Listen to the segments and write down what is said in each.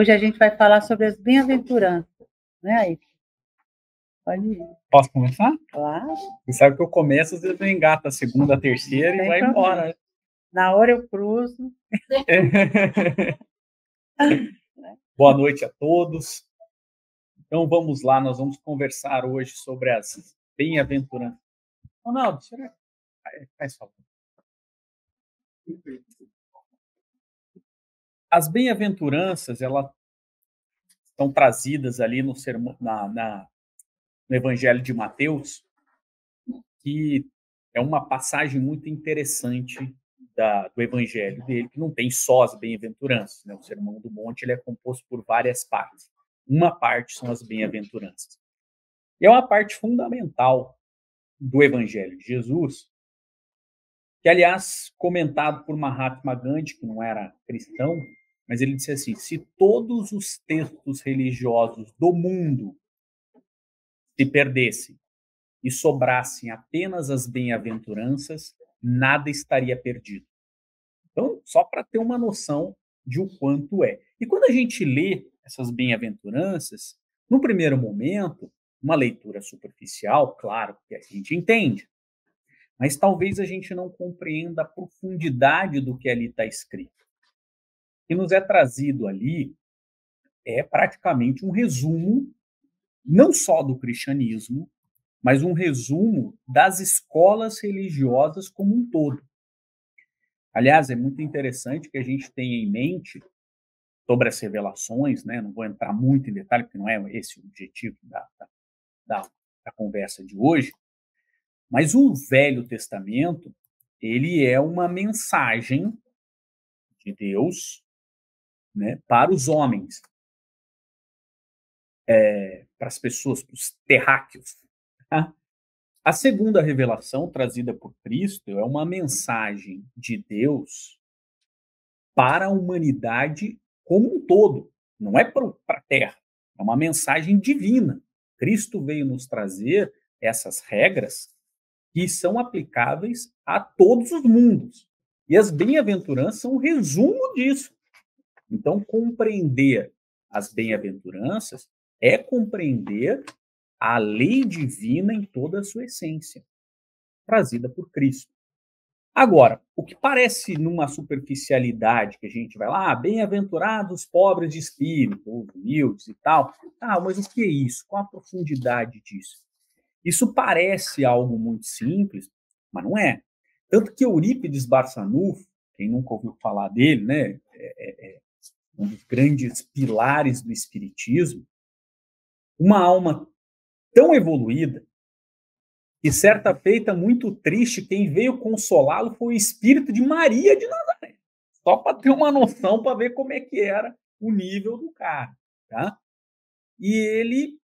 Hoje a gente vai falar sobre as bem-aventuranças, né, aí? Pode ir. Posso começar? Claro. Você sabe que eu começo, às vezes eu engato a segunda, a terceira e vai embora, né? Na hora eu cruzo. Boa noite a todos. Então vamos lá, nós vamos conversar hoje sobre as bem-aventuranças. Ronaldo, será que faz favor? As bem-aventuranças, elas estão trazidas ali no sermão, no Evangelho de Mateus, que é uma passagem muito interessante do Evangelho dele, que não tem só as bem-aventuranças, né? O Sermão do Monte ele é composto por várias partes. Uma parte são as bem-aventuranças. E é uma parte fundamental do Evangelho de Jesus, que, aliás, comentado por Mahatma Gandhi, que não era cristão, mas ele disse assim: se todos os textos religiosos do mundo se perdessem e sobrassem apenas as bem-aventuranças, nada estaria perdido. Então, só para ter uma noção de o quanto é. E quando a gente lê essas bem-aventuranças, no primeiro momento, uma leitura superficial, claro, que a gente entende, mas talvez a gente não compreenda a profundidade do que ali está escrito. O que nos é trazido ali é praticamente um resumo, não só do cristianismo, mas um resumo das escolas religiosas como um todo. Aliás, é muito interessante que a gente tenha em mente sobre as revelações, né? Não vou entrar muito em detalhe, porque não é esse o objetivo da conversa de hoje, mas o Velho Testamento, ele é uma mensagem de Deus, né, para os homens, para as pessoas, para os terráqueos. Tá? A segunda revelação trazida por Cristo é uma mensagem de Deus para a humanidade como um todo, não é para a Terra, é uma mensagem divina. Cristo veio nos trazer essas regras que são aplicáveis a todos os mundos. E as bem-aventuranças são um resumo disso. Então, compreender as bem-aventuranças é compreender a lei divina em toda a sua essência, trazida por Cristo. Agora, o que parece numa superficialidade, que a gente vai lá, bem-aventurados pobres de espírito, ou humildes e tal, mas o que é isso? Qual a profundidade disso? Isso parece algo muito simples, mas não é. Tanto que Eurípides Barçanufo, quem nunca ouviu falar dele, né, um dos grandes pilares do espiritismo, uma alma tão evoluída, e certa feita, muito triste, quem veio consolá-lo foi o espírito de Maria de Nazaré. Só para ter uma noção, para ver como é que era o nível do cara. Tá? E ele,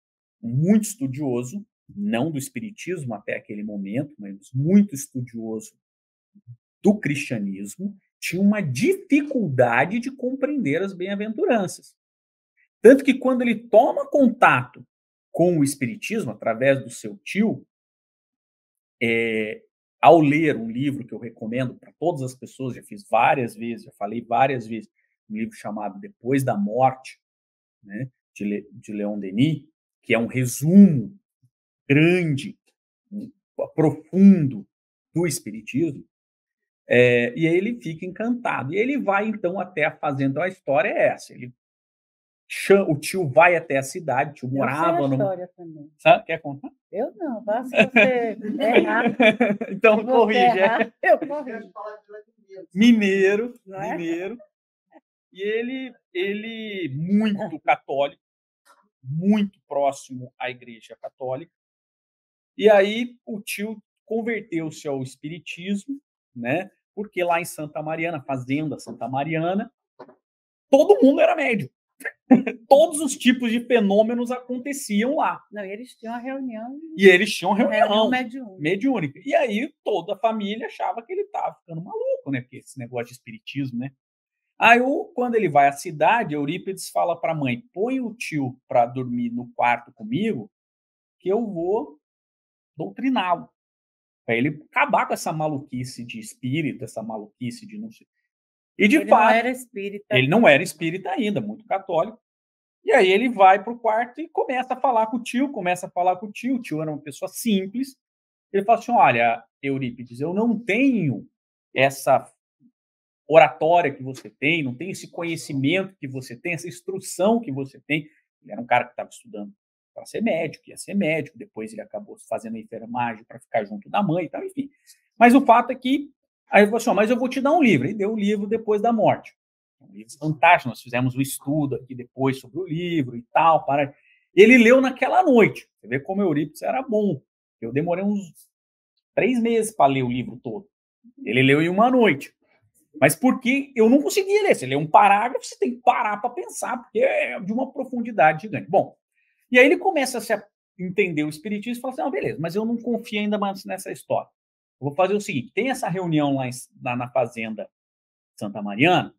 muito estudioso, não do espiritismo até aquele momento, mas muito estudioso do cristianismo, tinha uma dificuldade de compreender as bem-aventuranças. Tanto que quando ele toma contato com o espiritismo, através do seu tio, ao ler um livro que eu recomendo para todas as pessoas, já fiz várias vezes, já falei várias vezes, um livro chamado Depois da Morte, né, de Leon Denis, que é um resumo grande, profundo do espiritismo, e aí ele fica encantado. E ele vai, então, até a fazenda. A história é essa. O tio vai até a cidade, o tio morava... Eu sei a história também. Sabe? Quer contar? Eu não, basta você errar. Então, corrige. Eu corrijo. Mineiro, Não é? mineiro. E ele muito católico, muito próximo à Igreja Católica. E aí o tio converteu-se ao espiritismo, né? Porque lá em Santa Mariana, fazenda Santa Mariana, todo mundo era médium. Todos os tipos de fenômenos aconteciam lá. Não, eles tinham uma reunião. E eles tinham reunião mediúnica. E aí toda a família achava que ele estava ficando maluco, né? Porque esse negócio de espiritismo, né? Aí, quando ele vai à cidade, Eurípides fala para a mãe: põe o tio para dormir no quarto comigo, que eu vou doutriná-lo. Para ele acabar com essa maluquice de espírito, essa maluquice de não sei. E de ele fato, não era espírita. Ele não era espírita ainda, muito católico. E aí ele vai para o quarto e começa a falar com o tio, O tio era uma pessoa simples. Ele fala assim: olha, Eurípides, eu não tenho essa oratória que você tem, não tenho esse conhecimento que você tem, essa instrução que você tem. Ele era um cara que estava estudando para ser médico, ia ser médico, depois ele acabou fazendo a enfermagem para ficar junto da mãe e tal, enfim. Mas o fato é que, aí ele falou assim: mas eu vou te dar um livro. E deu um livro depois da morte. Um livro fantástico, nós fizemos um estudo aqui depois sobre o livro e tal. Ele leu naquela noite. Você vê como Eurípides era bom. Eu demorei uns 3 meses para ler o livro todo. Ele leu em uma noite. Mas porque eu não conseguia ler. Você lê um parágrafo, você tem que parar para pensar, porque é de uma profundidade gigante. Bom, e aí ele começa a entender o espiritismo e fala assim: não, beleza, mas eu não confio ainda mais nessa história. Eu vou fazer o seguinte: tem essa reunião lá na fazenda Santa Mariana,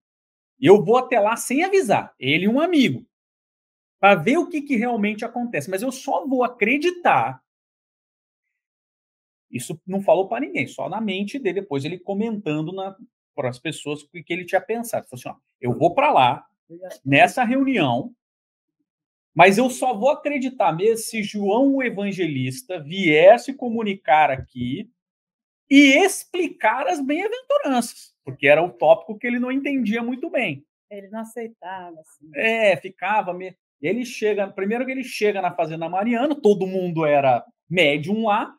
e eu vou até lá sem avisar, ele e um amigo, para ver o que realmente acontece. Mas eu só vou acreditar. Isso não falou para ninguém, só na mente dele, depois ele comentando para as pessoas o que ele tinha pensado. Ele falou assim: ó, eu vou para lá, nessa reunião, mas eu só vou acreditar mesmo se João o Evangelista vier se comunicar aqui e explicar as bem-aventuranças, porque era o tópico que ele não entendia muito bem. Ele não aceitava. Assim. Ficava... Ele chega, primeiro que ele chega na Fazenda Mariana, todo mundo era médium lá,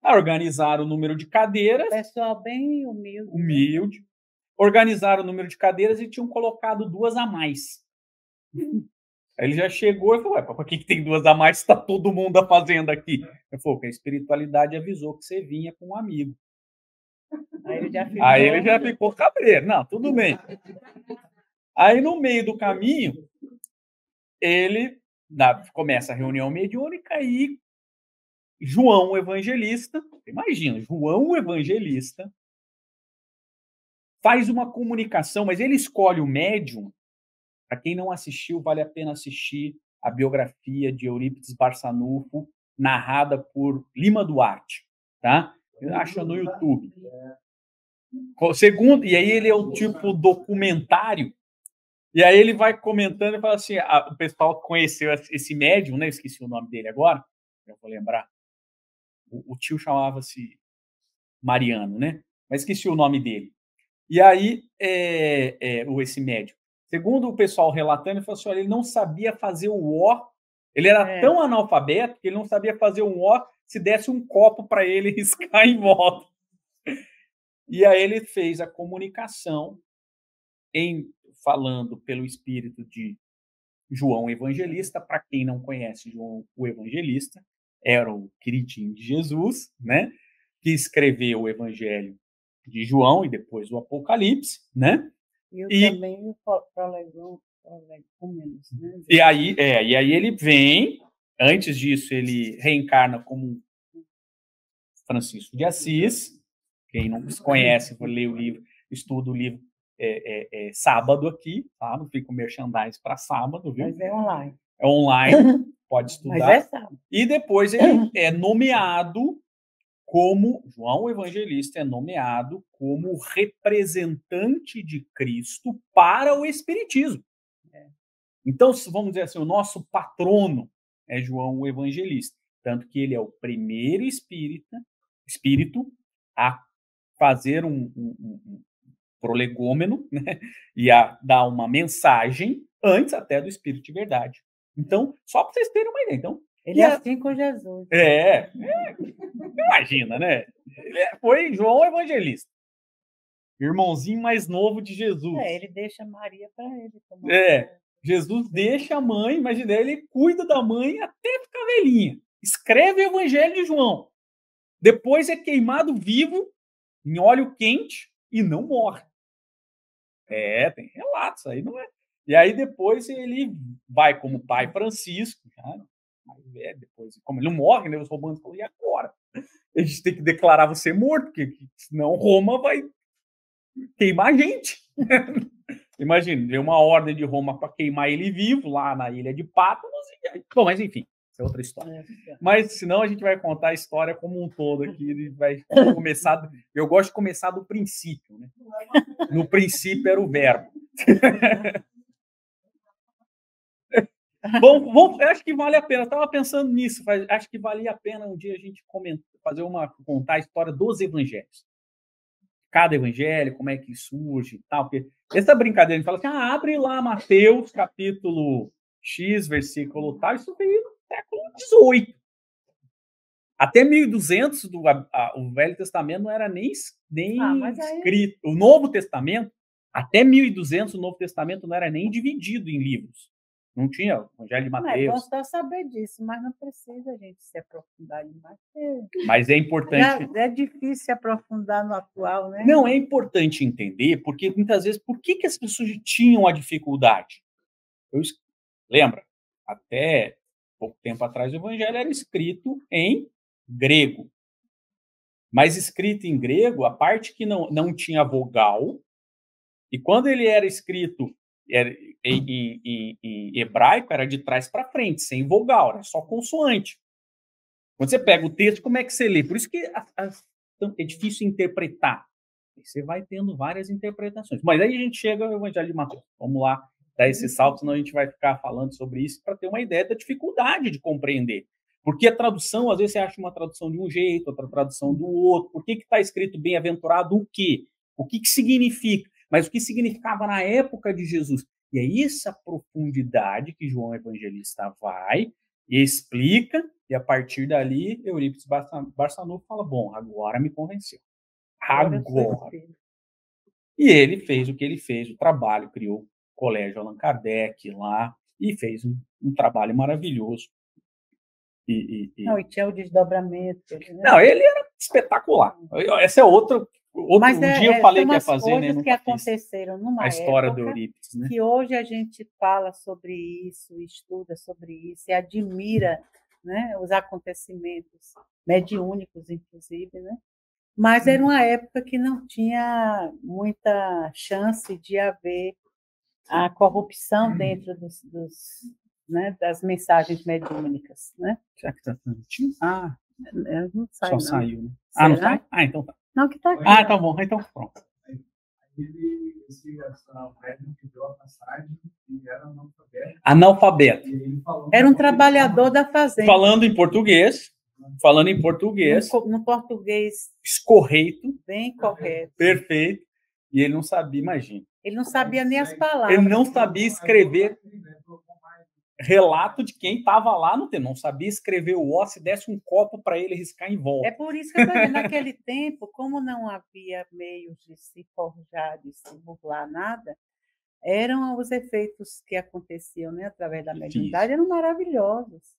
organizaram o número de cadeiras. Pessoal bem humilde. Humilde. Né? Organizaram o número de cadeiras e tinham colocado 2 a mais. Aí ele já chegou e falou: por que tem 2 a mais se está todo mundo da fazenda aqui? Ele falou que a espiritualidade avisou que você vinha com um amigo. Aí ele já ficou cabreiro. Não, tudo bem. Aí no meio do caminho, ele começa a reunião mediúnica e João o Evangelista, imagina, João o Evangelista faz uma comunicação, mas ele escolhe o médium. Para quem não assistiu, vale a pena assistir a biografia de Eurípides Barçanufo, narrada por Lima Duarte, tá? Acha no YouTube. Segundo, e aí ele é o tipo documentário, e aí ele vai comentando e fala assim: o pessoal conheceu esse médium, né? Eu esqueci o nome dele agora, eu vou lembrar. O tio chamava-se Mariano, né? Mas esqueci o nome dele. E aí, esse médium, segundo o pessoal relatando, ele falou assim: olha, ele não sabia fazer o O. Ele era tão analfabeto que ele não sabia fazer um O se desse um copo para ele riscar em volta. E aí ele fez a comunicação falando pelo espírito de João Evangelista. Para quem não conhece, João o Evangelista era o queridinho de Jesus, né? Que escreveu o Evangelho de João e depois o Apocalipse, né? E também o Prolegômenos, né? E aí ele vem, antes disso ele reencarna como Francisco de Assis. Quem não conhece, vou ler o livro, estuda o livro sábado aqui, tá? Não fica o merchandise para sábado, viu? Mas é online. É online, pode estudar. Mas é sábado. E depois ele é nomeado como, João o Evangelista é nomeado como representante de Cristo para o Espiritismo. Então, vamos dizer assim, o nosso patrono é João o Evangelista. Tanto que ele é o primeiro espírito a fazer um prolegômeno, né? E a dar uma mensagem antes até do Espírito de Verdade. Então, só para vocês terem uma ideia. Então, ele é assim com Jesus. Imagina, né? Foi João Evangelista. Irmãozinho mais novo de Jesus. Ele deixa Maria para ele. Jesus deixa a mãe, imagina, ele cuida da mãe até ficar velhinha. Escreve o Evangelho de João. Depois é queimado vivo em óleo quente e não morre. Tem relatos aí, não é? E aí depois ele vai como pai Francisco, depois, como ele não morre, né? Os romanos falam: e agora? A gente tem que declarar você morto, porque senão Roma vai queimar a gente. Imagina, deu uma ordem de Roma para queimar ele vivo lá na ilha de Patmos. Bom, mas enfim, isso é outra história. Mas senão a gente vai contar a história como um todo aqui. Ele vai começar. Eu gosto de começar do princípio, né? No princípio era o verbo. Bom, eu acho que vale a pena. Eu estava pensando nisso. Acho que valia a pena um dia a gente contar a história dos evangelhos. Cada evangelho, como é que surge e tal. Porque essa brincadeira, a gente fala assim, abre lá Mateus, capítulo X, versículo tal. Isso veio no século XVIII. Até 1200, o Velho Testamento não era nem escrito. O Novo Testamento, até 1200, o Novo Testamento não era nem dividido em livros. Não tinha o Evangelho de Mateus. É bom só saber disso, mas não precisa a gente se aprofundar demais. Mas é importante... É difícil se aprofundar no atual, né? Não, é importante entender, porque muitas vezes, por que as pessoas tinham a dificuldade? Lembra? Até pouco tempo atrás, o Evangelho era escrito em grego. Mas escrito em grego, a parte que não tinha vogal, e quando ele era escrito em hebraico, era de trás para frente, sem vogal, era só consoante. Quando você pega o texto, como é que você lê? Por isso que é difícil interpretar. Você vai tendo várias interpretações. Mas aí a gente chega ao Evangelho de Mateus. Vamos lá dar esse salto, senão a gente vai ficar falando sobre isso para ter uma ideia da dificuldade de compreender. Porque a tradução, às vezes você acha uma tradução de um jeito, outra tradução do outro. Por que está escrito bem-aventurado o quê? O que significa? Mas o que significava na época de Jesus? E é essa profundidade que João Evangelista vai e explica, e a partir dali, Eurípides Barçanufo fala, bom, agora me convenceu. Agora. E ele fez o que ele fez, o trabalho, criou o Colégio Allan Kardec lá, e fez um trabalho maravilhoso. Não, e tinha o desdobramento. Né? Não, ele era espetacular. Esse é outro dia eu falei que ia fazer, né? Coisas que aconteceram numa a história época do Eurípides, né? Que hoje a gente fala sobre isso, estuda sobre isso, e admira, né, os acontecimentos mediúnicos, inclusive, né? Mas era uma época que não tinha muita chance de haver a corrupção dentro né, das mensagens mediúnicas, né? Será que está transmitindo? Não sai, só não. Saiu, né? Será? Não sai? Então tá. Não, que tá aqui. Tá bom. Então pronto. Esse astronauta que deu a passagem e era analfabeto. Era um trabalhador da fazenda. Falando em português. No português. Escorreito. Bem correto. Perfeito. E ele não sabia, imagina. Ele não sabia nem as palavras. Ele não sabia escrever relato de quem estava lá no tempo. Não sabia escrever o ó, se desse um copo para ele riscar em volta. É por isso que eu estou dizendo, naquele tempo, como não havia meios de se forjar, de se burlar nada, eram os efeitos que aconteciam, né, através da mediunidade, eram maravilhosos.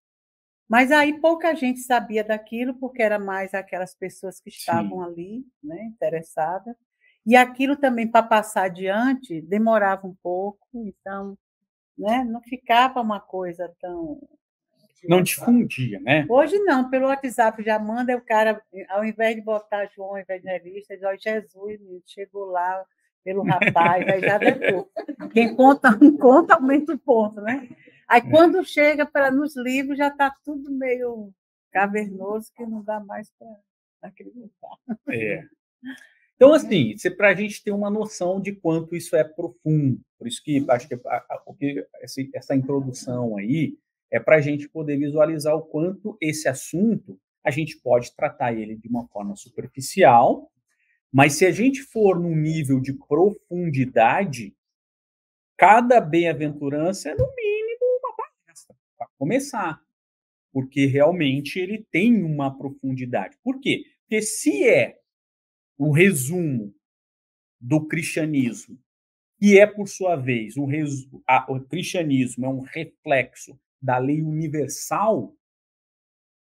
Mas aí pouca gente sabia daquilo, porque era mais aquelas pessoas que estavam ali, né, interessadas. E aquilo também, para passar adiante, demorava um pouco, então, né, não ficava uma coisa tão... Não difundia, né? Hoje não, pelo WhatsApp já manda, o cara, ao invés de botar João Evangelista, diz, ó, Jesus, chegou lá pelo rapaz, aí já depois. Quem conta um conta, aumenta o ponto, né? Aí quando chega nos livros, já está tudo meio cavernoso, que não dá mais para acreditar. Então, assim, para a gente ter uma noção de quanto isso é profundo. Por isso que acho que essa introdução aí é para a gente poder visualizar o quanto esse assunto a gente pode tratar ele de uma forma superficial, mas se a gente for num nível de profundidade, cada bem-aventurança é, no mínimo, uma palestra, para começar. Porque realmente ele tem uma profundidade. Por quê? Porque se é o resumo do cristianismo, que é, por sua vez, o cristianismo é um reflexo da lei universal,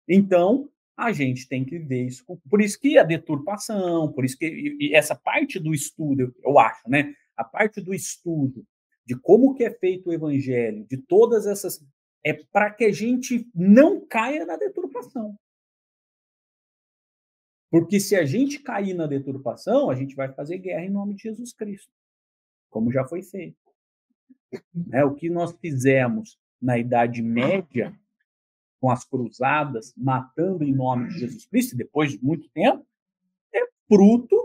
então a gente tem que ver isso. Por isso que a deturpação, por isso que essa parte do estudo, eu acho, né? A parte do estudo de como que é feito o evangelho, de todas essas, é para que a gente não caia na deturpação. Porque se a gente cair na deturpação, a gente vai fazer guerra em nome de Jesus Cristo, como já foi feito. O que nós fizemos na Idade Média, com as cruzadas, matando em nome de Jesus Cristo, depois de muito tempo, é fruto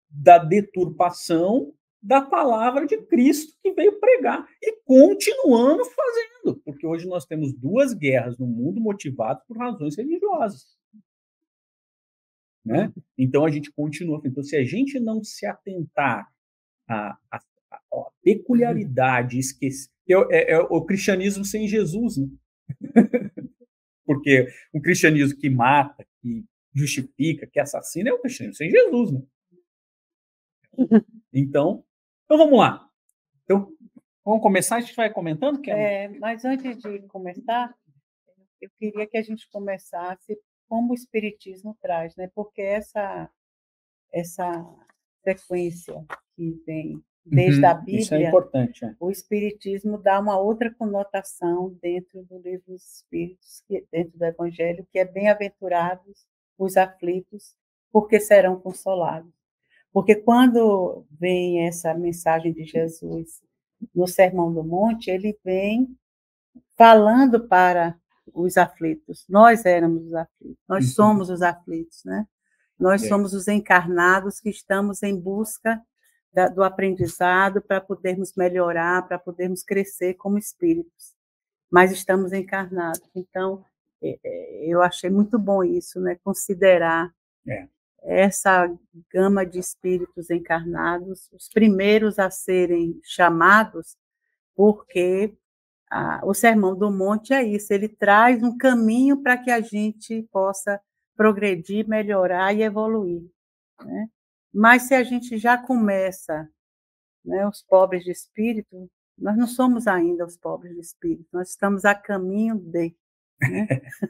da deturpação da palavra de Cristo que veio pregar. E continuamos fazendo, porque hoje nós temos 2 guerras no mundo motivadas por razões religiosas. Né? Então a gente continua. Então, se a gente não se atentar à peculiaridade, esquecer. É o cristianismo sem Jesus, né? Porque um cristianismo que mata, que justifica, que assassina, é o cristianismo sem Jesus, né? Então vamos lá. Então, vamos começar, a gente vai comentando? Mas antes de começar, eu queria que a gente começasse como o Espiritismo traz, né? Porque essa sequência que vem desde a Bíblia, isso é importante, o Espiritismo dá uma outra conotação dentro do Livro dos Espíritos, dentro do Evangelho, que é bem-aventurados os aflitos, porque serão consolados. Porque quando vem essa mensagem de Jesus no Sermão do Monte, ele vem falando para os aflitos. Nós éramos os aflitos, nós somos os aflitos, né? Nós somos os encarnados que estamos em busca do aprendizado para podermos melhorar, para podermos crescer como espíritos. Mas estamos encarnados. Então, eu achei muito bom isso, né? Considerar essa gama de espíritos encarnados, os primeiros a serem chamados, porque o Sermão do Monte é isso, ele traz um caminho para que a gente possa progredir, melhorar e evoluir, né? Mas se a gente já começa, né, os pobres de espírito, nós não somos ainda os pobres de espírito, nós estamos a caminho né,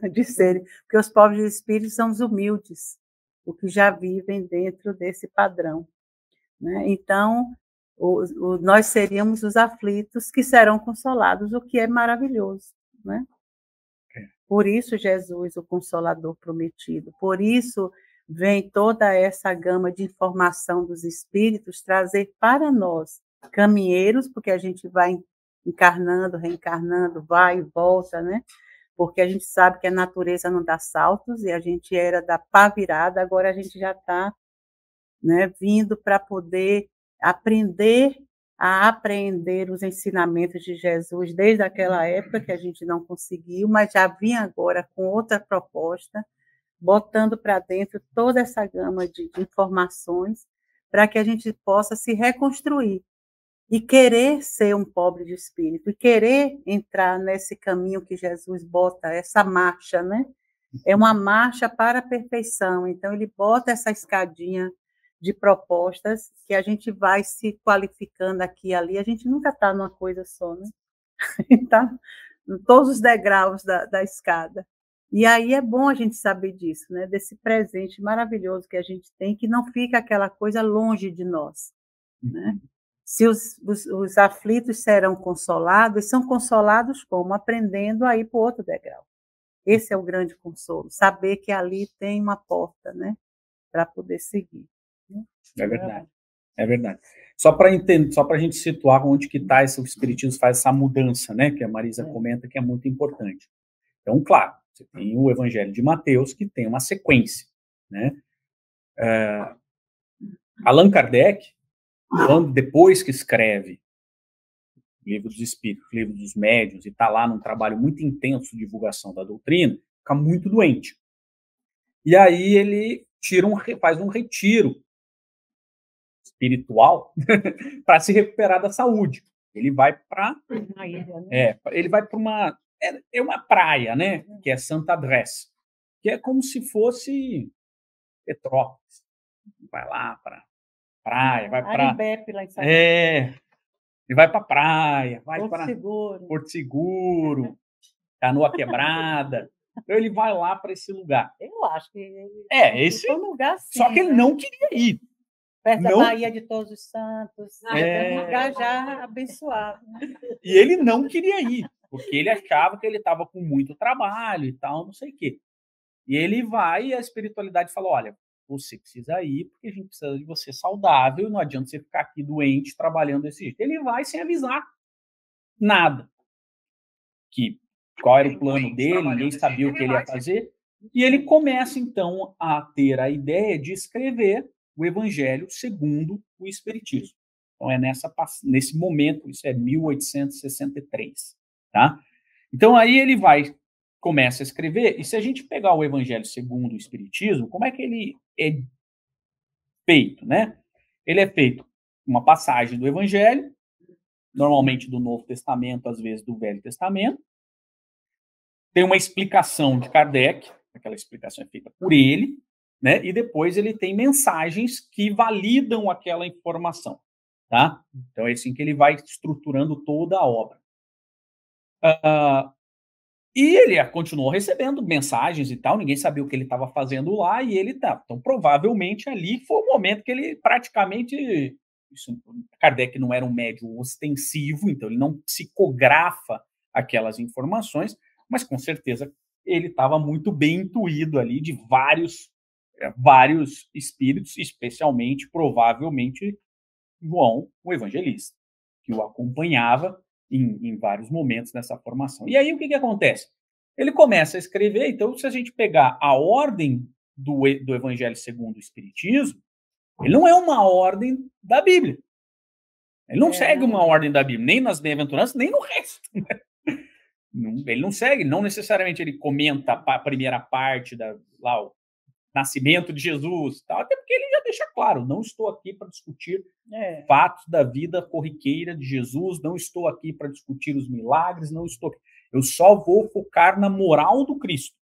de serem, porque os pobres de espírito são os humildes, os que já vivem dentro desse padrão, né? Então, nós seríamos os aflitos que serão consolados, o que é maravilhoso, né? Por isso Jesus, o Consolador prometido, por isso vem toda essa gama de informação dos espíritos trazer para nós, caminheiros, porque a gente vai encarnando, reencarnando, vai e volta, né? Porque a gente sabe que a natureza não dá saltos e a gente era da pá virada, agora a gente já está, né, vindo para poder aprender a apreender os ensinamentos de Jesus desde aquela época que a gente não conseguiu, mas já vinha agora com outra proposta, botando para dentro toda essa gama de informações para que a gente possa se reconstruir e querer ser um pobre de espírito, e querer entrar nesse caminho que Jesus bota, essa marcha, né? É uma marcha para a perfeição, então ele bota essa escadinha de propostas que a gente vai se qualificando aqui e ali, a gente nunca está numa coisa só, né? Está em todos os degraus da escada. E aí é bom a gente saber disso, né? Desse presente maravilhoso que a gente tem, que não fica aquela coisa longe de nós, né? Se os aflitos serão consolados, são consolados como? Aprendendo a ir para o outro degrau. Esse é o grande consolo, saber que ali tem uma porta, né, para poder seguir. É verdade, é verdade. Só para entender, só para a gente situar onde que está esse espiritismo faz essa mudança, né, que a Marisa comenta que é muito importante. Então, claro, você tem o Evangelho de Mateus que tem uma sequência, né? Allan Kardec, depois que escreve o Livro dos Espíritos, o Livro dos Médiuns, e está lá num trabalho muito intenso de divulgação da doutrina, fica muito doente. E aí ele faz um retiro espiritual para se recuperar da saúde. Ele vai para uma praia, né, que é Santa Adresse, que é como se fosse Petrópolis. Vai lá para praia, vai para ele vai para praia, vai para Porto Seguro, Canoa Quebrada. Então ele vai lá para esse lugar. Eu acho que esse um lugar assim, só que ele não queria ir. Perto da Bahia de Todos os Santos, um lugar já abençoado. E ele não queria ir, porque ele achava que ele estava com muito trabalho e tal, não sei o quê. E ele vai e a espiritualidade fala, olha, você precisa ir porque a gente precisa de você saudável, não adianta você ficar aqui doente trabalhando desse jeito. Ele vai sem avisar nada. Qual era o plano dele, ninguém sabia o que ele ia fazer. E ele começa, então, a ter a ideia de escrever o Evangelho segundo o Espiritismo. Então, nesse momento, isso é 1863, tá? Então, aí ele começa a escrever, e se a gente pegar o Evangelho segundo o Espiritismo, como é que ele é feito, né? Ele é feito uma passagem do Evangelho, normalmente do Novo Testamento, às vezes do Velho Testamento, tem uma explicação de Kardec, aquela explicação é feita por ele, né? E depois ele tem mensagens que validam aquela informação, tá? Então é assim que ele vai estruturando toda a obra. E ele continuou recebendo mensagens e tal, ninguém sabia o que ele estava fazendo lá, e ele tá. Então, provavelmente, ali foi o momento que ele praticamente. Kardec não era um médium ostensivo, então ele não psicografa aquelas informações, mas com certeza ele estava muito bem intuído ali de vários espíritos, especialmente, provavelmente, João, o evangelista, que o acompanhava em vários momentos nessa formação. E aí o que acontece? Ele começa a escrever, então, se a gente pegar a ordem do Evangelho segundo o Espiritismo, ele não é uma ordem da Bíblia. Ele não segue uma ordem da Bíblia, nem nas bem-aventuranças, nem no resto. Ele não segue, não necessariamente ele comenta a primeira parte lá, o nascimento de Jesus, tal, até porque ele já deixa claro, não estou aqui para discutir fatos da vida corriqueira de Jesus, não estou aqui para discutir os milagres, eu só vou focar na moral do Cristo.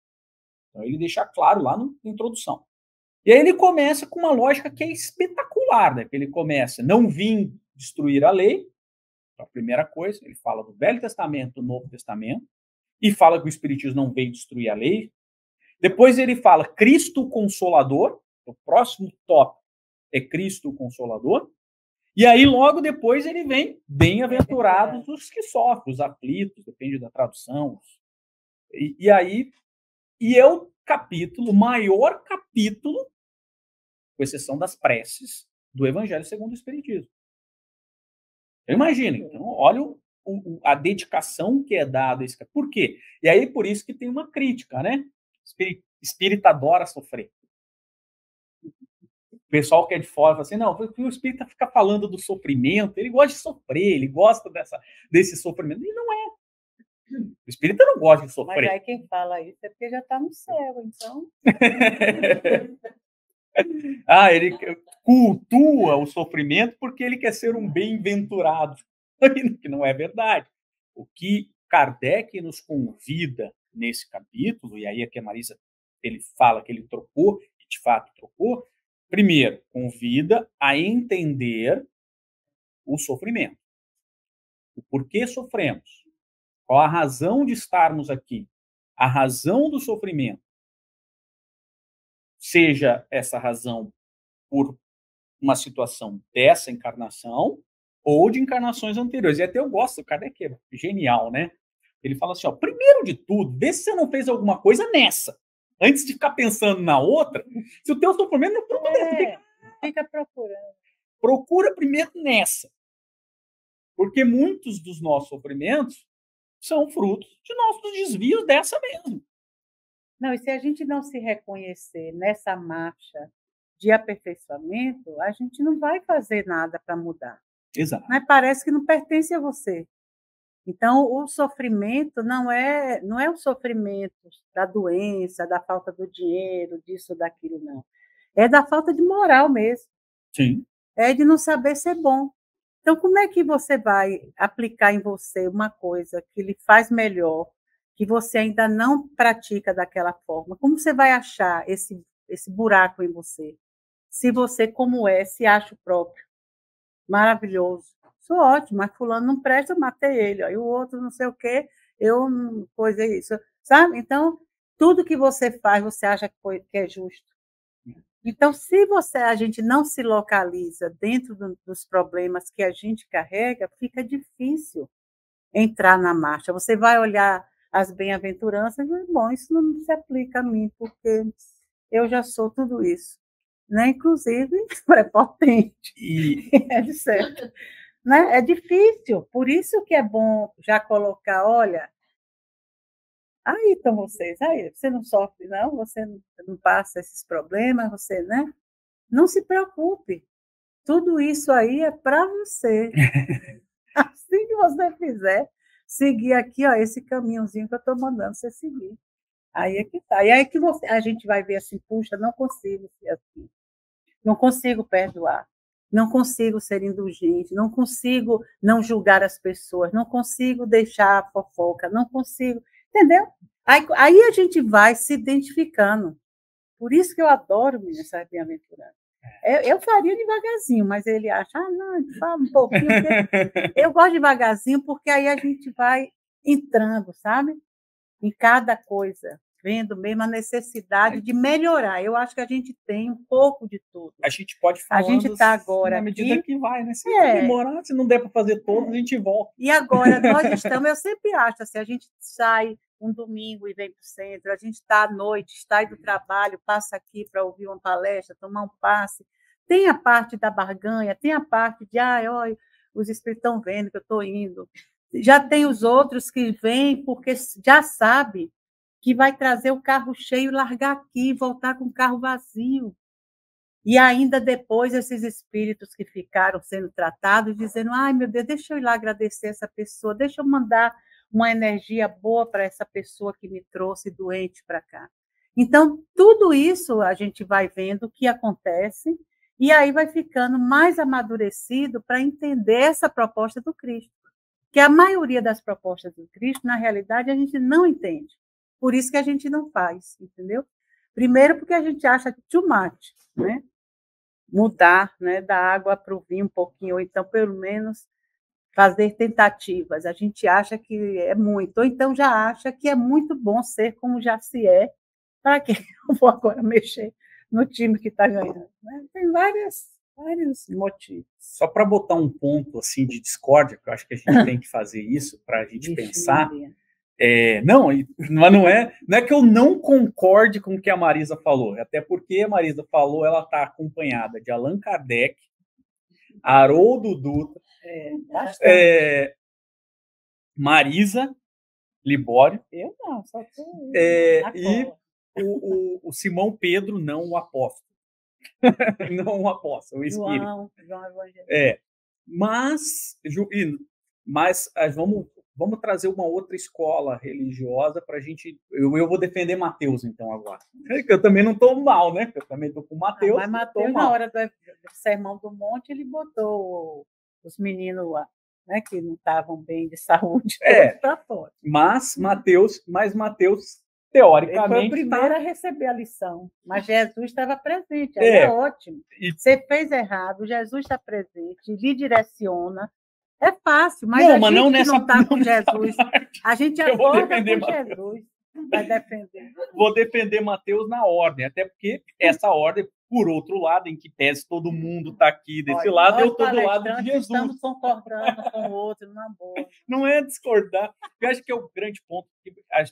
Então ele deixa claro lá na introdução. E aí ele começa com uma lógica que é espetacular, né? Ele começa, não vim destruir a lei, a primeira coisa, ele fala do Velho Testamento, do Novo Testamento, e fala que o Espiritismo não veio destruir a lei. Depois ele fala Cristo o Consolador, o próximo tópico é Cristo o Consolador, e aí logo depois ele vem bem-aventurados os que sofrem, os aflitos, depende da tradução. E é o capítulo, maior capítulo, com exceção das preces, do Evangelho segundo o Espiritismo. Imagina, então, olha a dedicação que é dada a esse capítulo. Por quê? E aí por isso que tem uma crítica, né? Espírita adora sofrer. O pessoal que é de fora fala assim, não, o espírita fica falando do sofrimento, ele gosta de sofrer, ele gosta desse sofrimento. E não é. O espírita não gosta de sofrer. Mas aí quem fala isso é porque já está no céu, então. Ele cultua o sofrimento porque ele quer ser um bem-aventurado. Que não é verdade. O que Kardec nos convida nesse capítulo, e aí é que a Marisa ele fala que ele trocou, e de fato trocou, primeiro, convida a entender o sofrimento. O porquê sofremos. Qual a razão de estarmos aqui? A razão do sofrimento. Seja essa razão por uma situação dessa encarnação ou de encarnações anteriores. E até eu gosto, o Kardec é genial, né? Ele fala assim, primeiro de tudo, vê se você não fez alguma coisa nessa. Antes de ficar pensando na outra, se o teu sofrimento não procura, fica procurando. Procura primeiro nessa. Porque muitos dos nossos sofrimentos são frutos de nossos desvios dessa mesmo. Não, e se a gente não se reconhecer nessa marcha de aperfeiçoamento, a gente não vai fazer nada para mudar. Exato. Mas parece que não pertence a você. Então, o sofrimento não é o sofrimento da doença, da falta do dinheiro, disso, daquilo, não. É da falta de moral mesmo. Sim. É de não saber ser bom. Então, como é que você vai aplicar em você uma coisa que lhe faz melhor, que você ainda não pratica daquela forma? Como você vai achar esse buraco em você? Se você, como se acha o próprio. Maravilhoso. Sou ótimo, mas fulano não presta, eu matei ele. E o outro não sei o quê, eu não coisei isso. Sabe? Então, tudo que você faz, você acha que é justo. Então, se a gente não se localiza dentro dos problemas que a gente carrega, fica difícil entrar na marcha. Você vai olhar as bem-aventuranças e dizer, bom, isso não se aplica a mim, porque eu já sou tudo isso. Né? Inclusive, prepotente. É de certo. Né? É difícil, por isso que é bom já colocar, olha, aí estão vocês, aí você não sofre, não, você não passa esses problemas, você, né? Não se preocupe. tudo isso aí é para você. Assim que você fizer, seguir aqui, ó, esse caminhozinho que eu estou mandando você seguir. Aí é que tá. E aí que a gente vai ver assim, puxa, não consigo ser assim. Não consigo perdoar. Não consigo ser indulgente. Não consigo não julgar as pessoas. Não consigo deixar a fofoca. Não consigo. Entendeu? Aí a gente vai se identificando. Por isso que eu adoro essas bem-aventuranças. Eu faria devagarzinho, mas ele acha, não, fala um pouquinho. Eu gosto devagarzinho, porque aí a gente vai entrando, sabe? Em cada coisa, vendo mesmo a necessidade de melhorar. Eu acho que a gente tem um pouco de tudo. A gente pode falar. A gente está agora na medida aqui, que vai, né? Se demorar, se não der para fazer todos, a gente volta. E agora nós estamos, eu sempre acho assim, a gente sai um domingo e vem para o centro, a gente está à noite, sai do trabalho, passa aqui para ouvir uma palestra, tomar um passe. Tem a parte da barganha, tem a parte de, olha, os espíritos estão vendo que eu estou indo. Já tem os outros que vêm porque já sabe que vai trazer o carro cheio, largar aqui, voltar com o carro vazio. E ainda depois esses espíritos que ficaram sendo tratados, dizendo, ai, meu Deus, deixa eu ir lá agradecer essa pessoa, deixa eu mandar uma energia boa para essa pessoa que me trouxe doente para cá. Então, tudo isso a gente vai vendo que acontece e aí vai ficando mais amadurecido para entender essa proposta do Cristo. Que a maioria das propostas do Cristo, na realidade, a gente não entende. Por isso que a gente não faz, entendeu? Primeiro porque a gente acha too much, né? Mudar, né, da água para o vinho um pouquinho, ou então, pelo menos, fazer tentativas. A gente acha que é muito, ou então já acha que é muito bom ser como já se é. Para que eu vou agora mexer no time que está ganhando? Né? Tem vários motivos. Só para botar um ponto assim de discórdia, que eu acho que a gente tem que fazer isso para a gente pensar. Não, mas não é que eu não concorde com o que a Marisa falou, até porque a Marisa falou, ela está acompanhada de Allan Kardec, Haroldo Dutra, Marisa Libório, eu não, só tô e o Simão Pedro, não o apóstolo. Não o apóstolo, o espírito. João Evangelista. Mas vamos trazer uma outra escola religiosa para a gente. Eu vou defender Mateus, então, agora. Eu também não estou mal, né? Eu também estou com Mateus. Mas Mateus, na hora do Sermão do Monte, ele botou os meninos lá, né, que não estavam bem de saúde, para fora. Mas Mateus, teoricamente. Ele foi o primeiro a receber a lição, mas Jesus estava presente, aí é ótimo. Você fez errado, Jesus está presente, lhe direciona. É fácil, mas a gente que não está com Jesus, a gente acorda com Jesus. Vai defender. Vou defender Mateus na ordem, até porque essa ordem, por outro lado, em que pese todo mundo está aqui desse lado, eu estou do lado de Jesus. Estamos concordando com o outro, numa boa. Não é discordar. Eu acho que é o grande ponto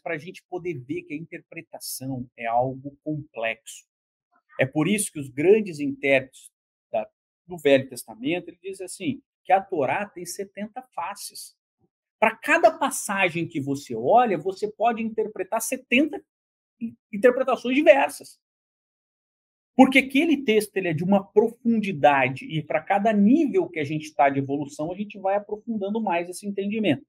para a gente poder ver que a interpretação é algo complexo. É por isso que os grandes intérpretes do Velho Testamento, ele diz assim, que a Torá tem 70 faces. Para cada passagem que você olha, você pode interpretar 70 interpretações diversas. Porque aquele texto ele é de uma profundidade e para cada nível que a gente está de evolução, a gente vai aprofundando mais esse entendimento.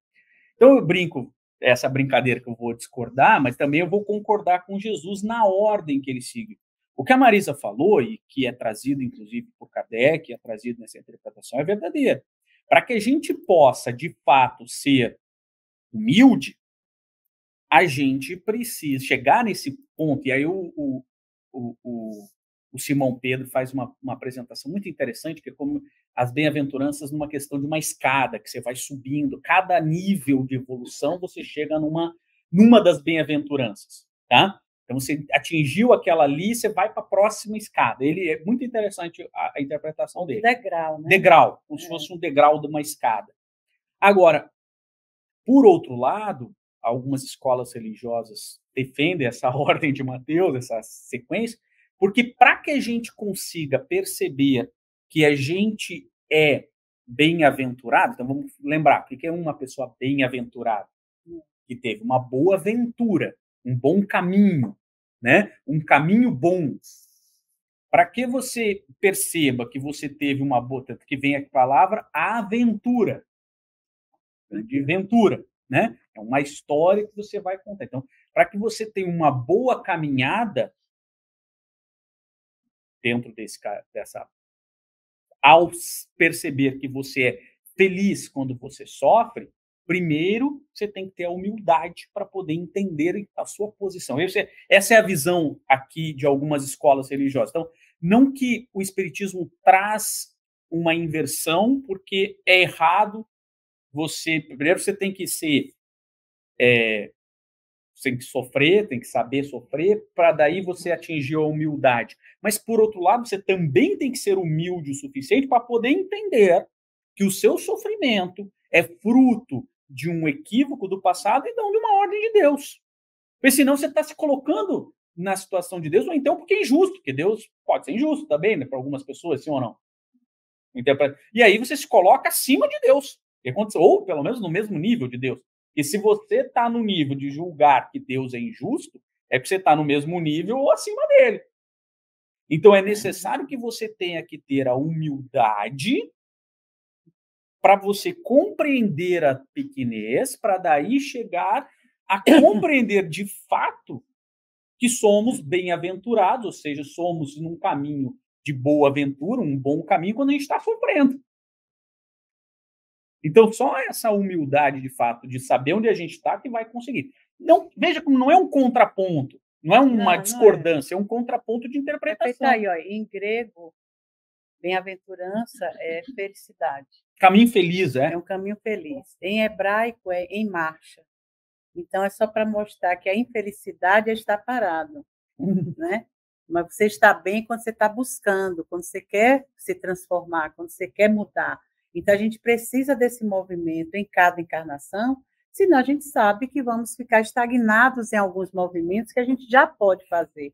Então eu brinco, essa brincadeira que eu vou discordar, mas também eu vou concordar com Jesus na ordem que ele segue. O que a Marisa falou, e que é trazido inclusive por Kardec, é trazido nessa interpretação, é verdadeiro. Para que a gente possa, de fato, ser humilde, a gente precisa chegar nesse ponto. E aí o Simão Pedro faz uma apresentação muito interessante, que é como as bem-aventuranças numa questão de uma escada, que você vai subindo. Cada nível de evolução, você chega numa das bem-aventuranças. Tá? Então, você atingiu aquela ali, você vai para a próxima escada. Ele é muito interessante a interpretação dele. Degrau, né? Degrau, como se fosse um degrau de uma escada. Agora, por outro lado, algumas escolas religiosas defendem essa ordem de Mateus, essa sequência, porque para que a gente consiga perceber que a gente é bem-aventurado, então vamos lembrar, o que é uma pessoa bem-aventurada? Que teve uma boa aventura, um bom caminho, né? Um caminho bom. Para que você perceba que você teve uma boa, que vem a palavra aventura, de ventura, né? É uma história que você vai contar. Então, para que você tenha uma boa caminhada dentro dessa, ao perceber que você é feliz quando você sofre, primeiro você tem que ter a humildade para poder entender a sua posição. Essa é a visão aqui de algumas escolas religiosas. Então, não que o espiritismo traz uma inversão, porque é errado primeiro você tem que ser, você tem que sofrer, tem que saber sofrer, para daí você atingir a humildade. Mas, por outro lado, você também tem que ser humilde o suficiente para poder entender que o seu sofrimento é fruto de um equívoco do passado e não de uma ordem de Deus. Porque senão você está se colocando na situação de Deus, ou então porque é injusto, porque Deus pode ser injusto também, né, para algumas pessoas, sim ou não. E aí você se coloca acima de Deus, ou pelo menos no mesmo nível de Deus. E se você está no nível de julgar que Deus é injusto, é porque você está no mesmo nível ou acima dele. Então é necessário que você tenha que ter a humildade para você compreender a pequenez, para daí chegar a compreender de fato que somos bem-aventurados, ou seja, somos num caminho de boa aventura, um bom caminho quando a gente está sofrendo. Então, só essa humildade, de fato, de saber onde a gente está, que vai conseguir. Não, veja como não é um contraponto, não é uma discordância, é um contraponto de interpretação. Aí, ó, em grego, bem-aventurança é felicidade. Caminho feliz, é? É um caminho feliz. Em hebraico, é em marcha. Então, é só para mostrar que a infelicidade é estar parado, né? Mas você está bem quando você está buscando, quando você quer se transformar, quando você quer mudar. Então, a gente precisa desse movimento em cada encarnação, senão a gente sabe que vamos ficar estagnados em alguns movimentos que a gente já pode fazer.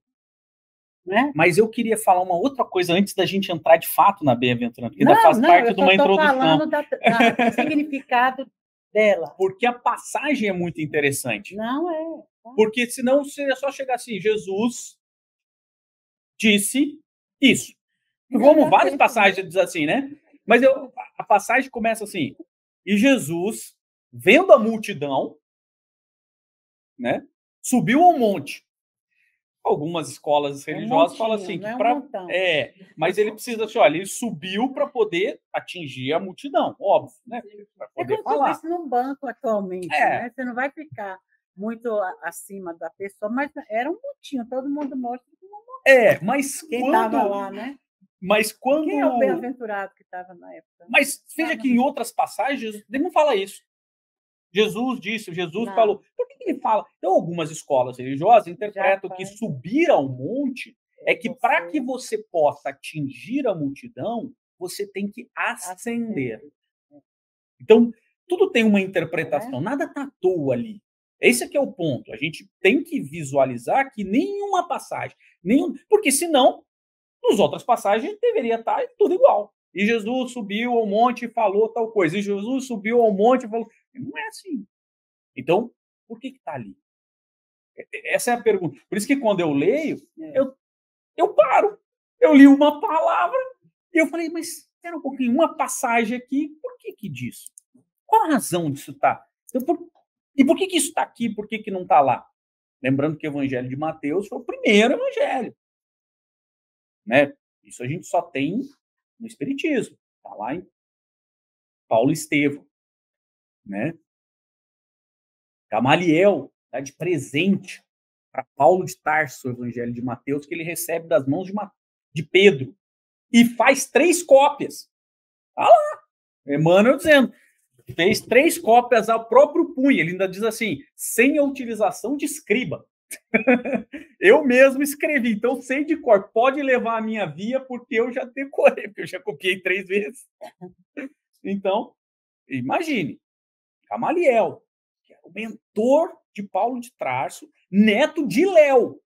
Né? Mas eu queria falar uma outra coisa antes da gente entrar de fato na bem-aventurança, porque ainda faz parte de uma introdução. Eu estou falando do significado dela. Porque a passagem é muito interessante. Não é. Porque senão seria só chegar assim, Jesus disse isso. Como várias passagens diz assim, né? Mas a passagem começa assim, e Jesus, vendo a multidão, né, subiu ao monte. Algumas escolas religiosas falam assim, mas ele precisa assim, olha, ele subiu para poder atingir a multidão, óbvio, né? Para poder falar. Se num banco atualmente, né? Você não vai ficar muito acima da pessoa, mas era um montinho, todo mundo mostra que não montinho. Mas quem estava lá, né? Mas quando... Quem é o bem-aventurado que estava na época? Mas veja que em outras passagens ele não fala isso. Jesus disse, Jesus falou. Por que ele fala? Então, algumas escolas religiosas interpretam que subir ao monte é que para que você possa atingir a multidão, você tem que ascender. Então, tudo tem uma interpretação, nada está à toa ali. Esse aqui é o ponto. A gente tem que visualizar que nenhuma passagem, porque senão, nas outras passagens, deveria estar tudo igual. E Jesus subiu ao monte e falou tal coisa. E Jesus subiu ao monte e falou... Não é assim. Então, por que está ali? Essa é a pergunta. Por isso que quando eu leio, eu paro. Eu li uma palavra e eu falei, mas espera um pouquinho, uma passagem aqui, por que disso? Qual a razão disso está? E por que isso está aqui, por que não está lá? Lembrando que o Evangelho de Mateus foi o primeiro evangelho. Né? Isso a gente só tem no Espiritismo. Está lá em Paulo e Estevão. Né? Gamaliel dá de presente para Paulo de Tarso o Evangelho de Mateus, que ele recebe das mãos de Pedro, e faz 3 cópias. Está lá, Emmanuel dizendo, fez 3 cópias ao próprio punho, ele ainda diz assim, sem a utilização de escriba. Eu mesmo escrevi, então sei de cor, pode levar a minha via, porque eu já decorei, porque eu já copiei 3 vezes. Então, imagine, Gamaliel, que é o mentor de Paulo de Tarso, neto de Léo,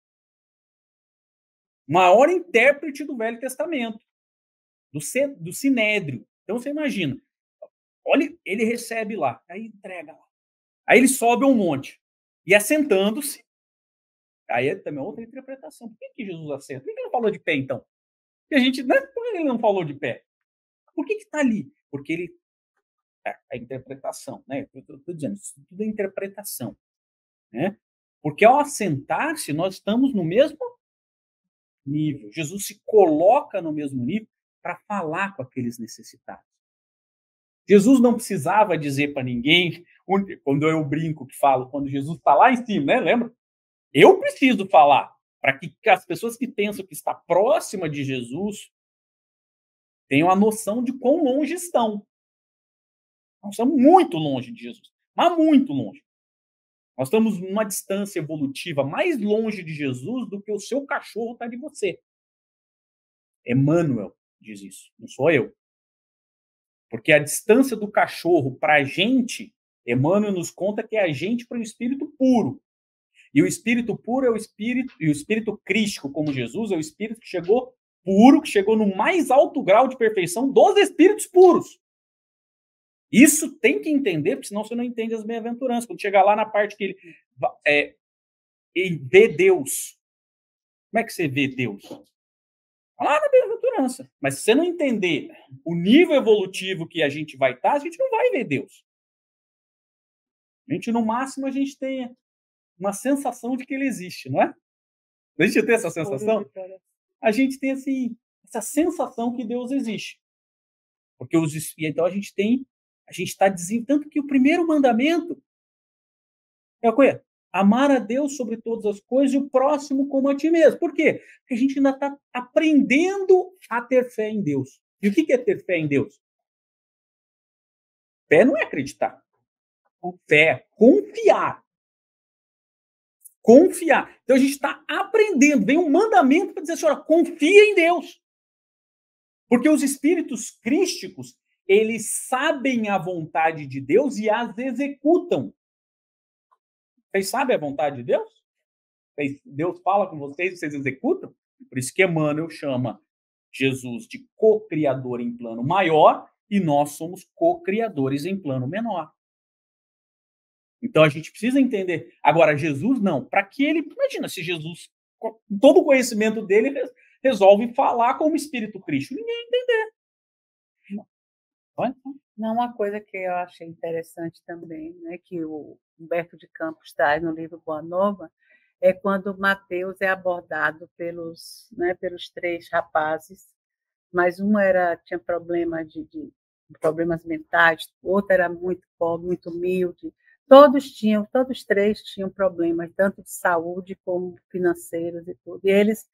maior intérprete do Velho Testamento, do Sinédrio. Então você imagina, olha, ele recebe lá, aí entrega lá. Aí ele sobe um monte, e assentando-se, aí é também outra interpretação. Por que Jesus assenta? Por que ele falou de pé, então? E a gente, né? Por que ele não falou de pé? Por que está ali? Porque ele. A interpretação, né? Eu estou dizendo, isso tudo é interpretação. Né? Porque ao assentar-se, nós estamos no mesmo nível. Jesus se coloca no mesmo nível para falar com aqueles necessitados. Jesus não precisava dizer para ninguém, quando eu brinco que falo, quando Jesus está lá em cima, né? Lembra? Eu preciso falar para que as pessoas que pensam que está próxima de Jesus tenham a noção de quão longe estão. Nós estamos muito longe de Jesus, mas muito longe. Nós estamos numa distância evolutiva mais longe de Jesus do que o seu cachorro está de você. Emmanuel diz isso, não sou eu. Porque a distância do cachorro para a gente, Emmanuel nos conta que é a gente para o espírito puro. E o espírito puro é o espírito, e o espírito crístico, como Jesus, é o espírito que chegou puro, que chegou no mais alto grau de perfeição dos espíritos puros. Isso tem que entender, porque senão você não entende as bem-aventuranças. Quando chegar lá na parte que ele vê Deus. Como é que você vê Deus? Lá na bem-aventurança. Mas se você não entender o nível evolutivo que a gente vai estar, a gente não vai ver Deus. A gente, no máximo, a gente tem uma sensação de que ele existe, não é? A gente tem essa sensação? A gente tem assim, essa sensação que Deus existe. Porque então a gente está dizendo tanto que o primeiro mandamento é o quê? Amar a Deus sobre todas as coisas e o próximo como a ti mesmo. Por quê? Porque a gente ainda está aprendendo a ter fé em Deus. E o que é ter fé em Deus? Fé não é acreditar. Fé é confiar. Confiar. Então a gente está aprendendo. Vem um mandamento para dizer assim, olha, confia em Deus. Porque os espíritos crísticos, eles sabem a vontade de Deus e as executam. Vocês sabem a vontade de Deus? Deus fala com vocês e vocês executam? Por isso que Emmanuel chama Jesus de co-criador em plano maior e nós somos co-criadores em plano menor. Então a gente precisa entender. Agora, Jesus não. Para que ele... Imagina se Jesus, com todo o conhecimento dele, resolve falar como espírito Cristo. Ninguém ia entender. Não, uma coisa que eu achei interessante também, né, que o Humberto de Campos traz no livro Boa Nova, é quando Mateus é abordado pelos três rapazes, mas um tinha problemas mentais, o outro era muito pobre, muito humilde. Todos três tinham problemas, tanto de saúde como financeiros e tudo. E eles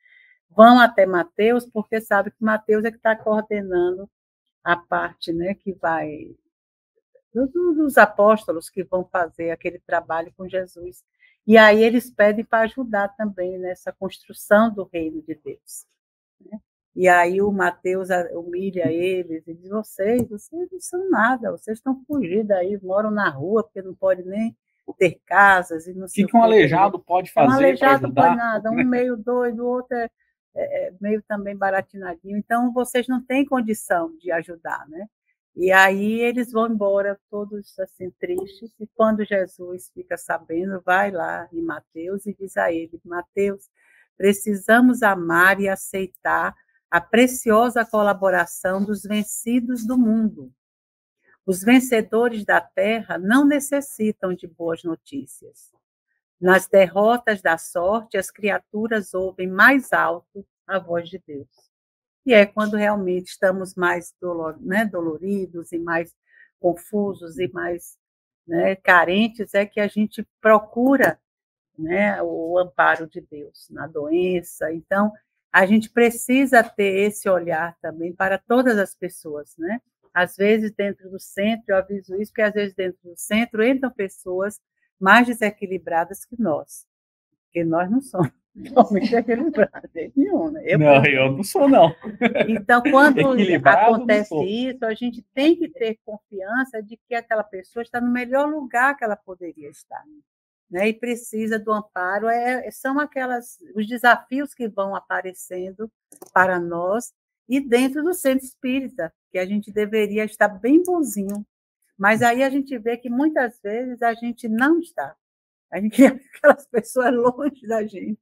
vão até Mateus porque sabem que Mateus é que está coordenando a parte, né, que vai dos apóstolos que vão fazer aquele trabalho com Jesus. E aí eles pedem para ajudar também nessa construção do reino de Deus. Né? E aí o Mateus humilha eles e diz, vocês não são nada, vocês estão fugindo aí, moram na rua, porque não pode nem ter casas. E não sei o que um aleijado pode fazer para ajudar? Um aleijado não pode nada, um meio doido, o outro é meio também baratinadinho. Então, vocês não têm condição de ajudar, né? E aí eles vão embora todos assim tristes, e quando Jesus fica sabendo, vai lá em Mateus e diz a ele, Mateus, precisamos amar e aceitar a preciosa colaboração dos vencidos do mundo. Os vencedores da terra não necessitam de boas notícias. Nas derrotas da sorte, as criaturas ouvem mais alto a voz de Deus. E é quando realmente estamos mais doloridos e mais confusos e mais carentes, é que a gente procura o amparo de Deus na doença. Então, a gente precisa ter esse olhar também para todas as pessoas, né? Às vezes, dentro do centro, eu aviso isso, porque às vezes dentro do centro entram pessoas mais desequilibradas que nós, porque nós não somos totalmente equilibrados, de nenhum, né? Eu não sou, não. Então, quando acontece isso, a gente tem que ter confiança de que aquela pessoa está no melhor lugar que ela poderia estar, né? E precisa do amparo. São os desafios que vão aparecendo para nós e dentro do centro espírita, que a gente deveria estar bem bonzinho. Mas aí a gente vê que muitas vezes a gente não está. A gente queria aquelas pessoas longe da gente.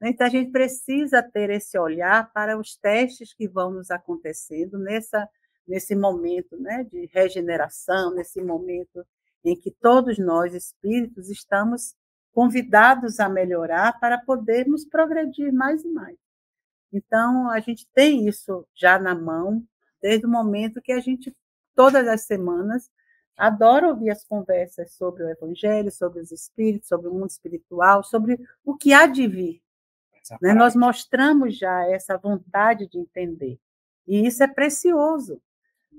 Então, a gente precisa ter esse olhar para os testes que vão nos acontecendo nesse momento, né, de regeneração, nesse momento em que todos nós, espíritos, estamos convidados a melhorar para podermos progredir mais e mais. Então, a gente tem isso já na mão, desde o momento que a gente, todas as semanas, adora ouvir as conversas sobre o Evangelho, sobre os espíritos, sobre o mundo espiritual, sobre o que há de vir. Né? Nós mostramos já essa vontade de entender. E isso é precioso,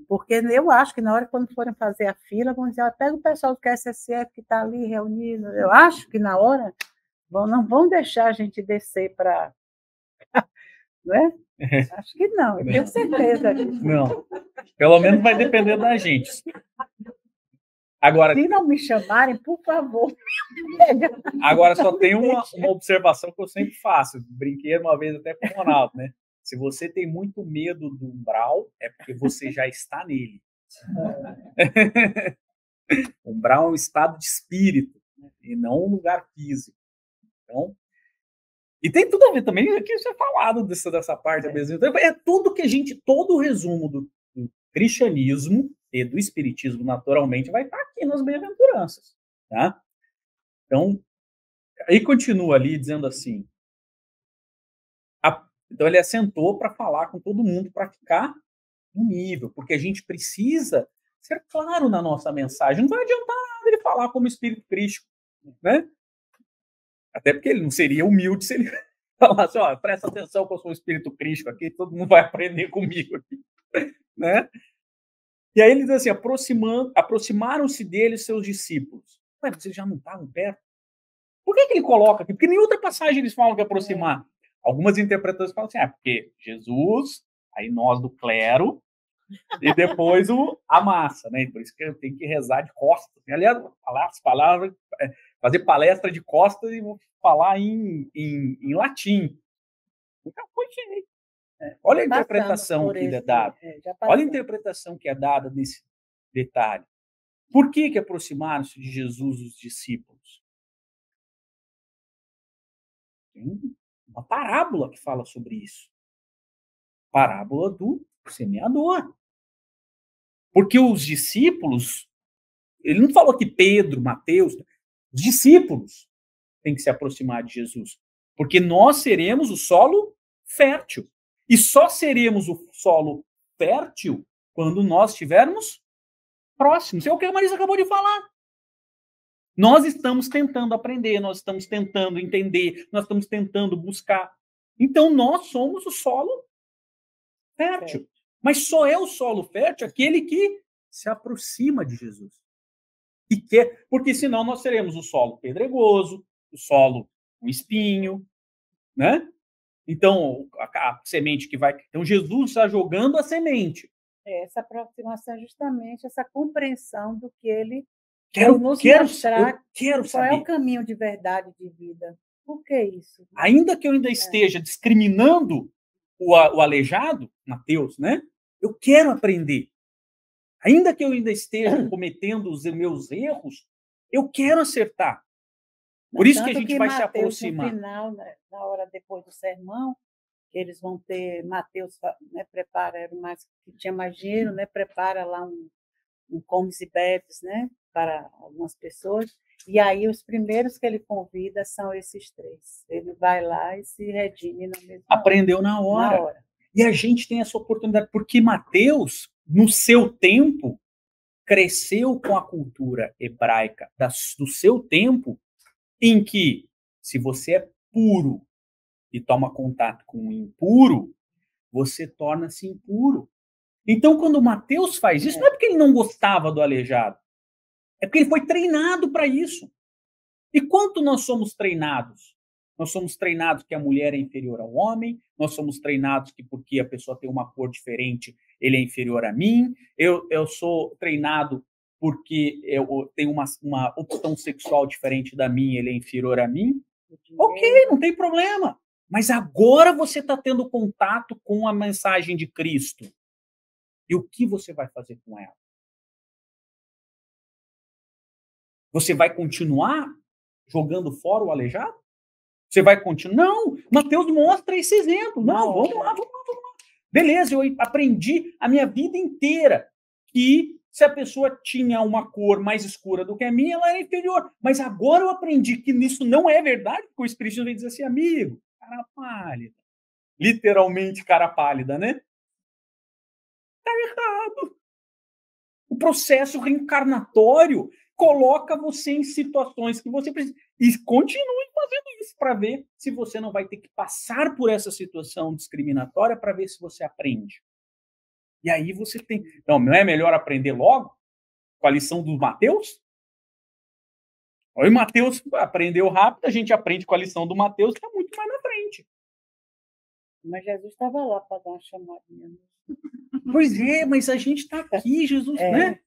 porque eu acho que na hora quando forem fazer a fila, vão dizer, pega o pessoal do QSSF que está ali reunido. Eu acho que na hora não vão deixar a gente descer para... Não é? Acho que não, eu tenho certeza disso. Não, pelo menos vai depender da gente. Agora, se não me chamarem, por favor. Agora, só tem uma observação que eu sempre faço. Brinquei uma vez até com o Ronaldo, né? Se você tem muito medo do umbral, é porque você já está nele. O umbral é um estado de espírito, e não um lugar físico. Então, e tem tudo a ver também, aqui já é falado dessa parte mesmo. Então, é tudo que todo o resumo do cristianismo e do espiritismo, naturalmente, vai estar aqui nas bem-aventuranças. Tá? Então, aí continua ali dizendo assim, então ele assentou para falar com todo mundo, para ficar no nível, porque a gente precisa ser claro na nossa mensagem. Não vai adiantar nada ele falar como espírito crístico, né? Até porque ele não seria humilde se ele falasse, ó, presta atenção que eu sou um espírito crístico aqui, todo mundo vai aprender comigo aqui, né? E aí ele diz assim, aproximaram-se dele seus discípulos. Ué, mas eles já não estavam perto? Por que ele coloca aqui? Porque nem outra passagem eles falam que aproximar. Algumas interpretações falam assim, porque Jesus, aí nós do clero, e depois a massa, né? Por isso que eu tenho que rezar de costas. Aliás, falar as palavras, fazer palestra de costas e vou falar em latim. Nunca foi jeito. Olha a interpretação que é dada. Olha a interpretação que é dada nesse detalhe. Por que aproximaram-se de Jesus os discípulos? Tem uma parábola que fala sobre isso. Parábola do semeador. Porque os discípulos, ele não falou que Pedro, Mateus, os discípulos têm que se aproximar de Jesus. Porque nós seremos o solo fértil. E só seremos o solo fértil quando nós estivermos próximos. É o que a Marisa acabou de falar. Nós estamos tentando aprender, nós estamos tentando entender, nós estamos tentando buscar. Então, nós somos o solo fértil. Mas só é o solo fértil aquele que se aproxima de Jesus. E quer, porque senão nós seremos o solo pedregoso, o solo com espinho, né? Então, a semente que vai... Então, Jesus está jogando a semente. Essa aproximação é justamente essa compreensão do que ele quer nos mostrar, qual é o caminho de verdade de vida. Por que isso? Ainda que eu ainda esteja discriminando o aleijado, Mateus, né? Eu quero aprender. Ainda que eu ainda esteja cometendo os meus erros, eu quero acertar. Por isso que a gente vai se aproximar. No final, né, na hora depois do sermão, que eles vão ter, Mateus, né, prepara, que tinha mais dinheiro, né, prepara lá um comes e bebes, né, para algumas pessoas. E aí os primeiros que ele convida são esses três. Ele vai lá e se redime na mesma Aprendeu na hora. E a gente tem essa oportunidade, porque Mateus, no seu tempo, cresceu com a cultura hebraica do seu tempo, em que, se você é puro e toma contato com o impuro, você torna-se impuro. Então, quando Mateus faz isso, não é porque ele não gostava do aleijado, é porque ele foi treinado para isso. E quanto nós somos treinados? Nós somos treinados que a mulher é inferior ao homem, nós somos treinados que porque a pessoa tem uma cor diferente, ele é inferior a mim, eu sou treinado porque eu tenho uma opção sexual diferente da minha, ele é inferior a mim. Ok, não tem problema. Mas agora você está tendo contato com a mensagem de Cristo. E o que você vai fazer com ela? Você vai continuar jogando fora o aleijado? Você vai continuar? Não, Mateus mostra esse exemplo. Não, vamos lá. Beleza, eu aprendi a minha vida inteira que se a pessoa tinha uma cor mais escura do que a minha, ela era inferior. Mas agora eu aprendi que isso não é verdade, porque o Espiritismo vem dizer assim, amigo, cara pálida. Literalmente cara pálida, né? Tá errado. O processo reencarnatório coloca você em situações que você precisa. E continue fazendo isso para ver se você não vai ter que passar por essa situação discriminatória para ver se você aprende. E aí você tem... Então, não é melhor aprender logo com a lição do Mateus? O Mateus aprendeu rápido, a gente aprende com a lição do Mateus, que está muito mais na frente. Mas Jesus estava lá para dar uma chamadinha. Pois é, mas a gente está aqui, Jesus, né?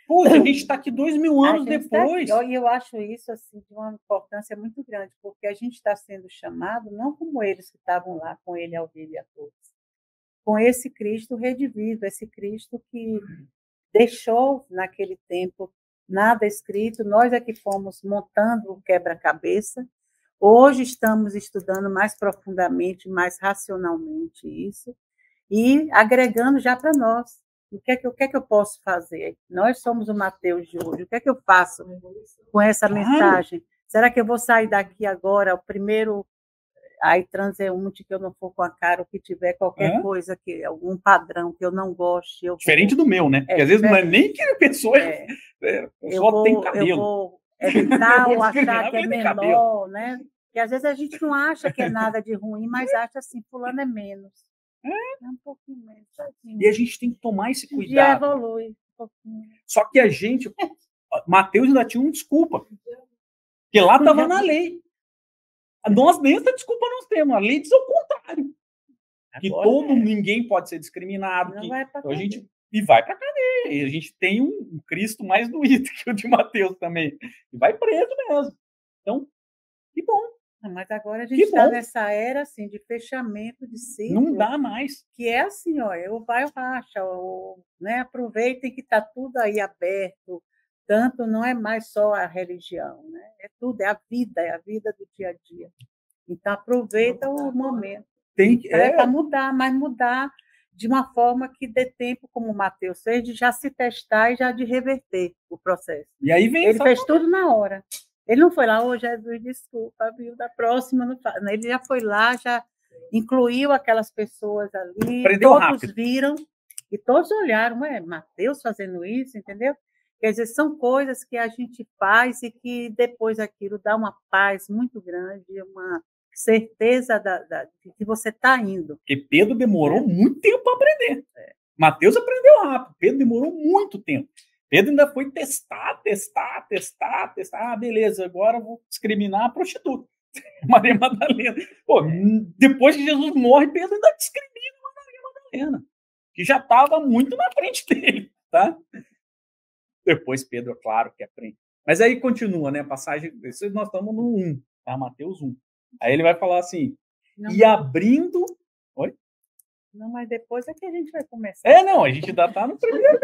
Poxa, a gente está aqui 2000 anos depois. E eu acho isso assim, de uma importância muito grande, porque a gente está sendo chamado, não como eles que estavam lá, com ele ao vivo e a todos, com esse Cristo redivivo, esse Cristo que deixou naquele tempo nada escrito, nós é que fomos montando o quebra-cabeça. Hoje estamos estudando mais profundamente, mais racionalmente isso, e agregando já para nós. O que é que eu posso fazer? Nós somos o Mateus de hoje. O que é que eu faço com essa mensagem? Será que eu vou sair daqui agora, o primeiro aí transeunte que eu não for com a cara, ou que tiver qualquer coisa, que algum padrão que eu não goste? Diferente do meu, né? Porque às vezes não é nem que a pessoa, tem cabelo. Eu vou evitar ou achar que é menor, né? Porque às vezes a gente não acha que é nada de ruim, mas acha assim, fulano é menos. É um pouquinho menos. E a gente tem que tomar esse cuidado. E evolui um pouquinho. Só que a gente... Mateus ainda tinha uma desculpa. Porque lá estava na lei. Nós nem essa desculpa nós temos. A lei diz o contrário. Que ninguém pode ser discriminado. Então e vai para cadeia. E a gente tem um Cristo mais doído que o de Mateus também. E vai preso mesmo. Então, que bom. Mas agora a gente está nessa era assim, de fechamento de ciclo. Não dá mais. Que é assim, ó, eu vai ou racha, né? Aproveitem que está tudo aí aberto. Tanto não é mais só a religião, né? É tudo, é a vida do dia a dia. Então aproveita o momento. Para mudar, mas mudar de uma forma que dê tempo, como o Mateus fez, de já se testar e já de reverter o processo. E aí vem ele fez tudo na hora. Ele não foi lá, Jesus, desculpa, viu? Da próxima não faz. Ele já foi lá, já incluiu aquelas pessoas ali, aprendeu todos rápido. Viram e todos olharam, Mateus fazendo isso, entendeu? Quer dizer, são coisas que a gente faz e que depois aquilo dá uma paz muito grande, uma certeza de que você está indo. Porque Pedro demorou muito tempo para aprender. Mateus aprendeu rápido, Pedro demorou muito tempo. Pedro ainda foi testar. Ah, beleza, agora eu vou discriminar a prostituta. Maria Madalena. Pô, depois que Jesus morre, Pedro ainda discrimina a Maria Madalena, que já estava muito na frente dele, tá? Depois Pedro, claro, que aprende. Mas aí continua, né? A passagem, nós estamos no 1, tá? Mateus 1. Aí ele vai falar assim, abrindo... Oi? Não, mas depois é que a gente vai começar. Não, a gente ainda está no primeiro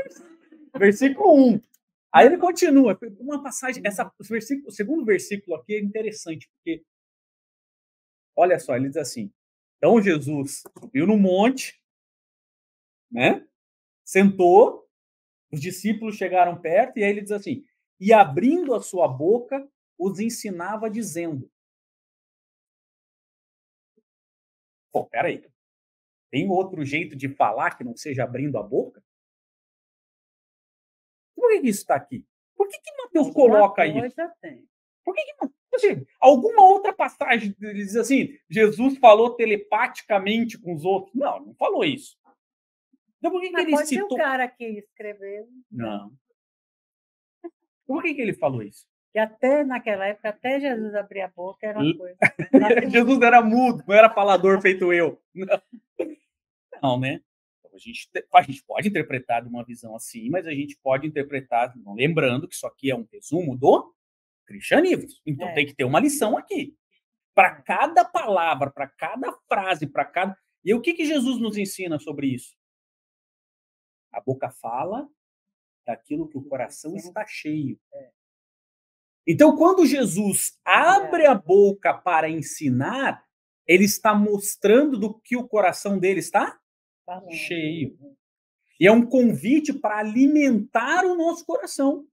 versículo 1. Aí ele continua, uma passagem, o segundo versículo aqui é interessante, porque, olha só, ele diz assim, então Jesus subiu no monte, né? Sentou, os discípulos chegaram perto, e aí ele diz assim, e abrindo a sua boca, os ensinava dizendo. Pô, peraí, tem outro jeito de falar que não seja abrindo a boca? Por que isso está aqui? Por que Mateus coloca isso? Por que assim, alguma outra passagem ele diz assim, Jesus falou telepaticamente com os outros? Não falou isso. Então por que ele pode citou... ser o cara que escreveu. Não. Por que ele falou isso? Que até naquela época, até Jesus abrir a boca era uma coisa. Jesus era mudo, não era falador feito eu. Não, né? A gente pode interpretar de uma visão assim, mas a gente pode interpretar, lembrando que isso aqui é um resumo do cristianismo. Então tem que ter uma lição aqui. Para cada palavra, para cada frase, para cada... E o que Jesus nos ensina sobre isso? A boca fala daquilo que o coração está cheio. Então, quando Jesus abre a boca para ensinar, ele está mostrando do que o coração dele está cheio. E é um convite para alimentar o nosso coração.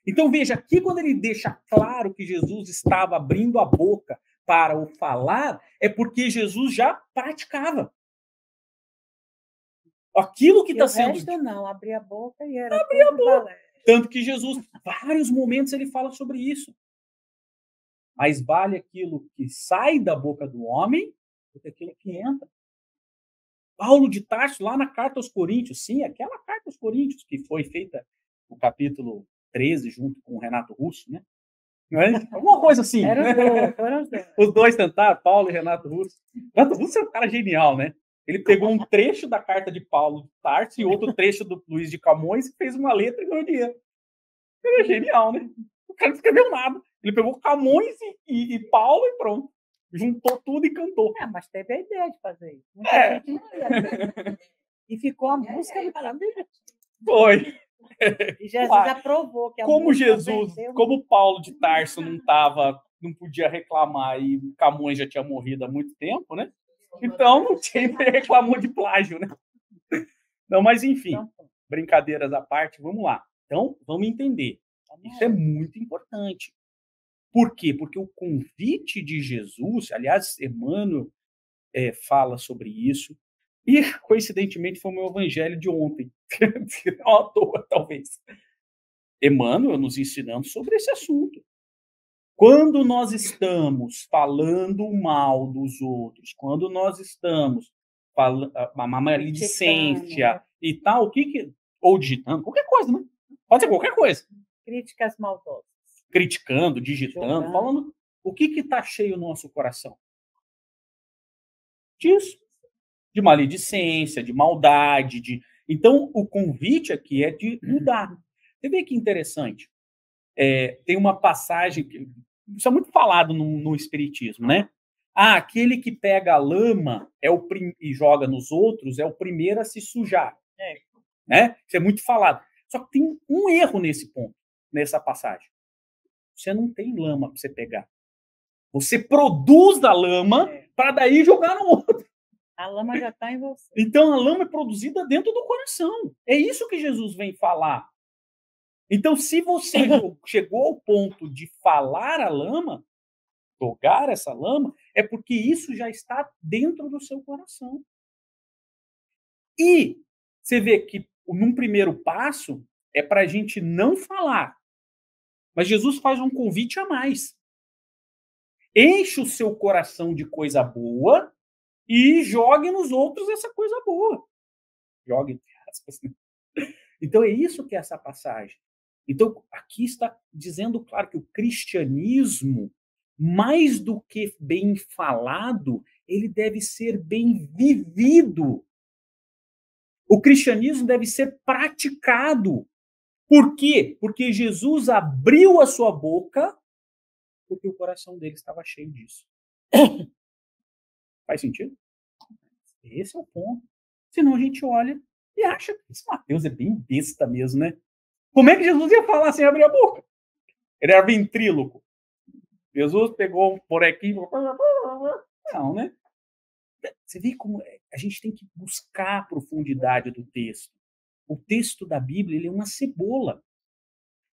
Então, veja, aqui quando ele deixa claro que Jesus estava abrindo a boca para o falar, é porque Jesus já praticava. Aquilo que está sendo... O resto não, abria a boca e era tudo balé. Tanto que Jesus, vários momentos, ele fala sobre isso. Mas vale aquilo que sai da boca do homem do que aquilo que entra. Paulo de Tarso, lá na carta aos Coríntios, sim, aquela carta aos Coríntios, que foi feita no capítulo 13, junto com o Renato Russo, né? Não é? Alguma coisa assim. Foram os dois. Os dois tentaram, Paulo e Renato Russo. Renato Russo é um cara genial, né? Ele pegou um trecho da carta de Paulo de Tarso e outro trecho do Luiz de Camões e fez uma letra e ganhou dinheiro. Ele é genial, né? O cara não escreveu nada. Ele pegou Camões e Paulo e pronto. Juntou tudo e cantou. Mas teve a ideia de fazer isso. Muita gente não ia. E ficou a música maravilhosa. Foi. E Jesus aprovou que a como música Jesus, vendeu. como Paulo de Tarso não podia reclamar e Camões já tinha morrido há muito tempo, né? Então não tinha reclamou de plágio, né? Não, mas enfim, brincadeiras à parte, vamos lá. Então, vamos entender. Isso é muito importante. Por quê? Porque o convite de Jesus, aliás, Emmanuel fala sobre isso, e, coincidentemente, foi o meu evangelho de ontem. Não à toa, talvez. Emmanuel nos ensinando sobre esse assunto. Quando nós estamos falando mal dos outros, quando nós estamos falando uma maledicência e tal, ou digitando, qualquer coisa, né? Pode ser qualquer coisa. Críticas maldosas. Criticando, digitando, falando. O que está cheio no nosso coração? Disso. De maledicência, de maldade. Então, o convite aqui é de mudar. Você vê que interessante. Tem uma passagem, isso é muito falado no Espiritismo, né? Aquele que pega a lama e joga nos outros é o primeiro a se sujar. Né? Isso é muito falado. Só que tem um erro nesse ponto, nessa passagem. Você não tem lama para você pegar. Você produz a lama para daí jogar no outro. A lama já está em você. Então, a lama é produzida dentro do coração. É isso que Jesus vem falar. Então, se você chegou ao ponto de falar a lama, jogar essa lama, é porque isso já está dentro do seu coração. E você vê que, num primeiro passo, é para a gente não falar. Mas Jesus faz um convite a mais. Enche o seu coração de coisa boa e jogue nos outros essa coisa boa. Jogue, entre aspas. Então, é isso que é essa passagem. Então, aqui está dizendo, claro, que o cristianismo, mais do que bem falado, ele deve ser bem vivido. O cristianismo deve ser praticado. Por quê? Porque Jesus abriu a sua boca porque o coração dele estava cheio disso. Faz sentido? Esse é o ponto. Senão a gente olha e acha que esse Mateus é bem besta mesmo, né? Como é que Jesus ia falar sem abrir a boca? Ele era ventríloco. Jesus pegou um bonequinho. Não, né? Você vê como a gente tem que buscar a profundidade do texto. O texto da Bíblia ele é uma cebola.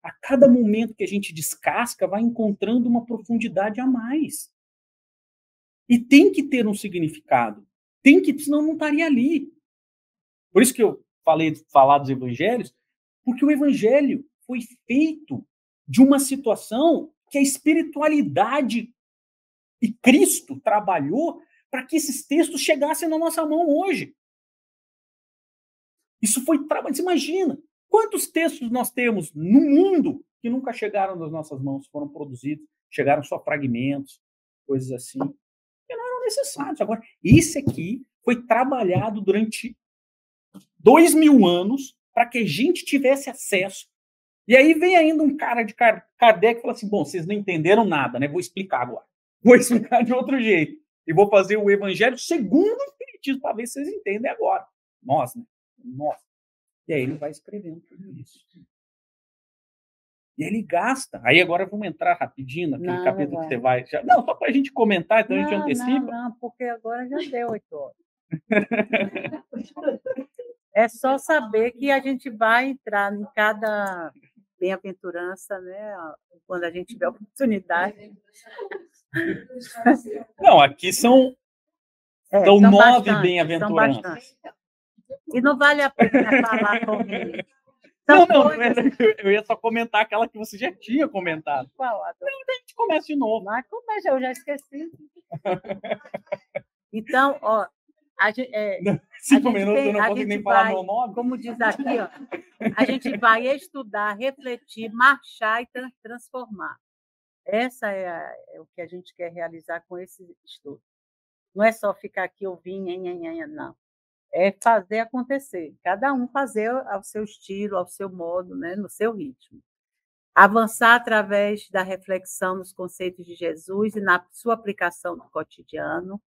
A cada momento que a gente descasca, vai encontrando uma profundidade a mais. E tem que ter um significado. Tem que, senão não estaria ali. Por isso que eu falar dos evangelhos, porque o evangelho foi feito de uma situação que a espiritualidade e Cristo trabalhou para que esses textos chegassem na nossa mão hoje. Isso foi trabalho. Você imagina quantos textos nós temos no mundo que nunca chegaram nas nossas mãos, foram produzidos, chegaram só fragmentos, coisas assim, que não eram necessários. Agora, esse aqui foi trabalhado durante 2000 anos para que a gente tivesse acesso. E aí vem ainda um cara de Kardec e fala assim, bom, vocês não entenderam nada, né? Vou explicar agora. Vou explicar de outro jeito. E vou fazer o evangelho segundo o Espiritismo, para ver se vocês entendem agora. Nós, né? Nós. E aí ele vai escrevendo tudo isso. E ele gasta. Aí agora vamos entrar rapidinho naquele Não, capítulo vai. que você vai. Não, só para a gente comentar, então a gente antecipa. Não, porque agora já deu 8 horas. É só saber que a gente vai entrar em cada bem-aventurança, né? Quando a gente tiver oportunidade. Não, aqui são 9 bem-aventuranças. E não vale a pena falar comigo. Não, eu ia só comentar aquela que você já tinha comentado. Qual? Não, a gente começa de novo. Mas começa, eu já esqueci. Então, ó, a gente, 5 minutos eu não consigo nem falar meu nome. Como diz aqui, ó, a gente vai estudar, refletir, marchar e transformar. Essa é o que a gente quer realizar com esse estudo. Não é só ficar aqui ouvindo, não. É fazer acontecer. Cada um fazer ao seu estilo, ao seu modo, né, no seu ritmo. Avançar através da reflexão nos conceitos de Jesus e na sua aplicação no cotidiano.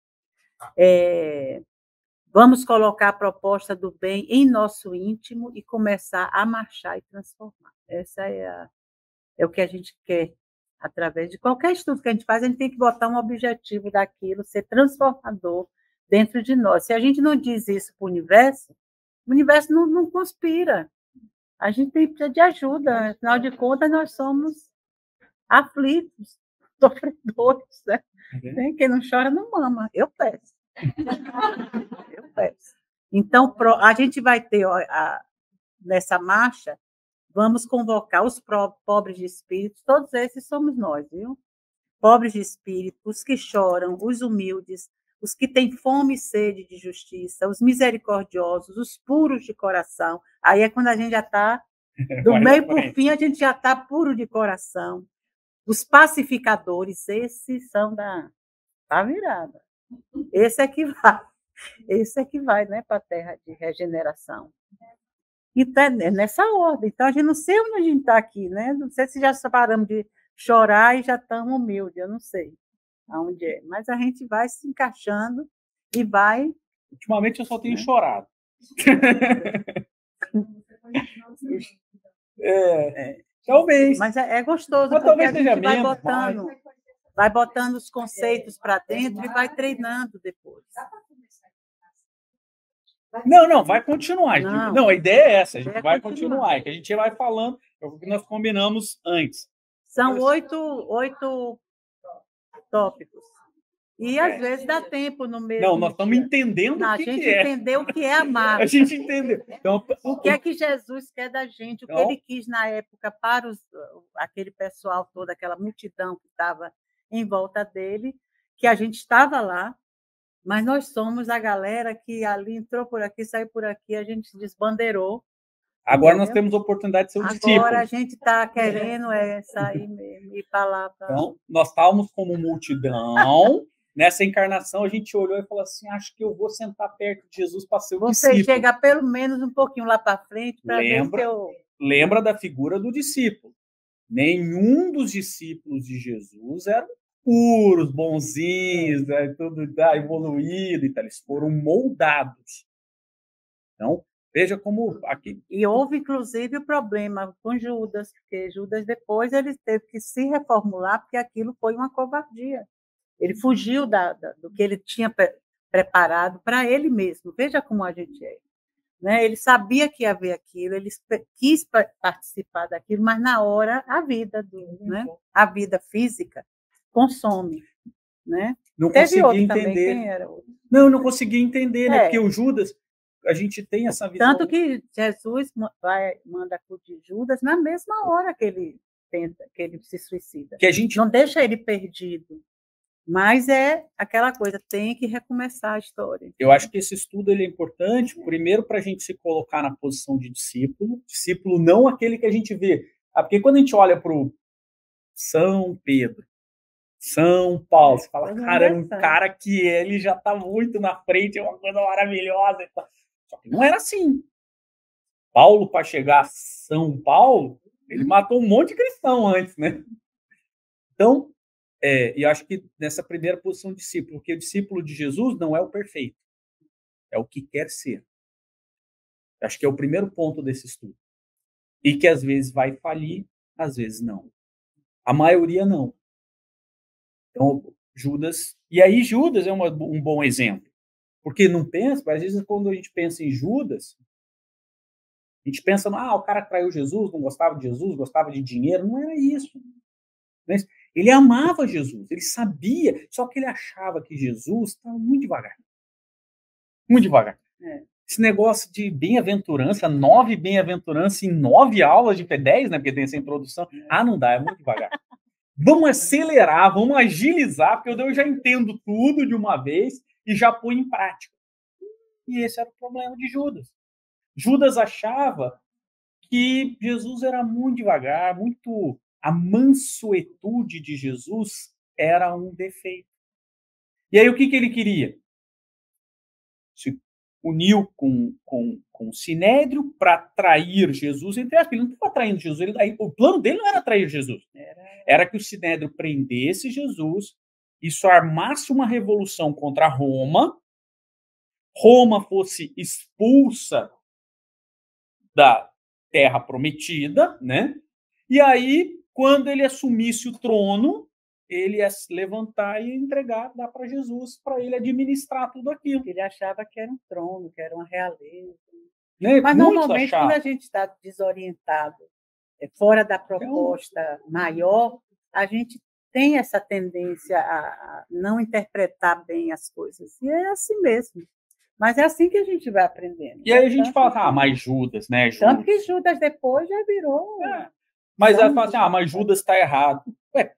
Vamos colocar a proposta do bem em nosso íntimo e começar a marchar e transformar. Essa é o que a gente quer. Através de qualquer estudo que a gente faz, a gente tem que botar um objetivo daquilo, ser transformador dentro de nós. Se a gente não diz isso para o universo não conspira. A gente precisa de ajuda. Afinal de contas, nós somos aflitos, sofredores. Né? Quem não chora não mama. Eu peço. Eu peço. Então, a gente vai ter, nessa marcha, vamos convocar os pobres de espírito, todos esses somos nós, viu? Pobres de espírito, os que choram, os humildes, os que têm fome e sede de justiça, os misericordiosos, os puros de coração. Aí é quando a gente já está, do meio para o fim, a gente já está puro de coração. Os pacificadores, esses são da virada. Esse é que vai, né, para a terra de regeneração. Então, é nessa ordem. Então, a gente não sei onde a gente está aqui, né? Não sei se já paramos de chorar e já estamos humildes, eu não sei aonde é. Mas a gente vai se encaixando e vai... Ultimamente eu só tenho chorado. Talvez. Mas é gostoso, mas porque talvez a gente menos, vai botando os conceitos para dentro e vai treinando depois. Não, vai continuar. Não, a ideia é essa, a gente vai continuar. É que a gente vai falando, é o que nós combinamos antes. São 8 tópicos. E, às vezes, dá tempo no mesmo Não, nós estamos entendendo o que é. A gente entendeu o que é amar. A gente entendeu. Então, o que é que Jesus quer da gente, o que ele quis na época para aquele pessoal todo, aquela multidão que estava em volta dele, que a gente estava lá, mas nós somos a galera que ali entrou por aqui, saiu por aqui, a gente desbandeirou. Agora nós temos a oportunidade de ser um discípulo. Agora a gente está querendo sair mesmo, ir para lá. Então, nós estávamos como multidão. Nessa encarnação, a gente olhou e falou assim, acho que eu vou sentar perto de Jesus para ser o discípulo. Você chega pelo menos um pouquinho lá para frente para ver se eu... Lembra da figura do discípulo. Nenhum dos discípulos de Jesus eram puros, bonzinhos, tudo evoluído e tal. Eles foram moldados. Então, veja como aqui... E houve, inclusive, o problema com Judas, porque Judas depois ele teve que se reformular, porque aquilo foi uma covardia. Ele fugiu do que ele tinha preparado para ele mesmo. Veja como a gente é. Né? Ele sabia que ia haver aquilo, ele quis participar daquilo, mas na hora a vida, né? A vida física consome. Né? Não conseguia entender. Quem era outro? Não conseguia entender, né? Porque o Judas, a gente tem essa visão. Tanto que Jesus manda acudir Judas na mesma hora que ele se suicida. Que a gente não deixa ele perdido. Mas é aquela coisa, tem que recomeçar a história. Eu acho que esse estudo ele é importante, primeiro, para a gente se colocar na posição de discípulo não aquele que a gente vê. Porque quando a gente olha para o São Pedro, São Paulo, você fala, cara, é um cara que ele já está muito na frente, é uma coisa maravilhosa. Só que não era assim. Paulo, para chegar a São Paulo, ele matou um monte de cristão antes, né? Então, e acho que nessa primeira posição, discípulo, porque o discípulo de Jesus não é o perfeito, é o que quer ser. Acho que é o primeiro ponto desse estudo. E que às vezes vai falir Às vezes não. A maioria não. Então, Judas... E aí Judas é um bom exemplo. Porque não pensa, às vezes quando a gente pensa em Judas, a gente pensa, o cara traiu Jesus, não gostava de Jesus, gostava de dinheiro. Não era isso. Ele amava Jesus, ele sabia, só que ele achava que Jesus estava muito devagar. Muito devagar. Esse negócio de bem-aventurança, 9 bem-aventuranças em 9 aulas de 10, né? Porque tem essa introdução. Não dá, é muito devagar. Vamos acelerar, vamos agilizar, porque eu já entendo tudo de uma vez e já põe em prática. E esse era o problema de Judas. Judas achava que Jesus era muito devagar, muito... A mansuetude de Jesus era um defeito. E aí o que ele queria? Se uniu com o Sinédrio para trair Jesus, entre aspas. Ele não estava traindo Jesus. O plano dele não era trair Jesus. Era que o Sinédrio prendesse Jesus, isso armasse uma revolução contra Roma, Roma fosse expulsa da Terra Prometida, né? E aí, quando ele assumisse o trono, ele ia se levantar e entregar, dar para Jesus, para ele administrar tudo aquilo. Ele achava que era um trono, que era uma realeza. Né? Mas normalmente, quando a gente está desorientado, fora da proposta maior, a gente tem essa tendência a não interpretar bem as coisas. E é assim mesmo. Mas é assim que a gente vai aprendendo. E aí a gente fala, mas Judas, né? Judas. Tanto que Judas depois já virou... Mas ela fala assim, mas Judas está errado.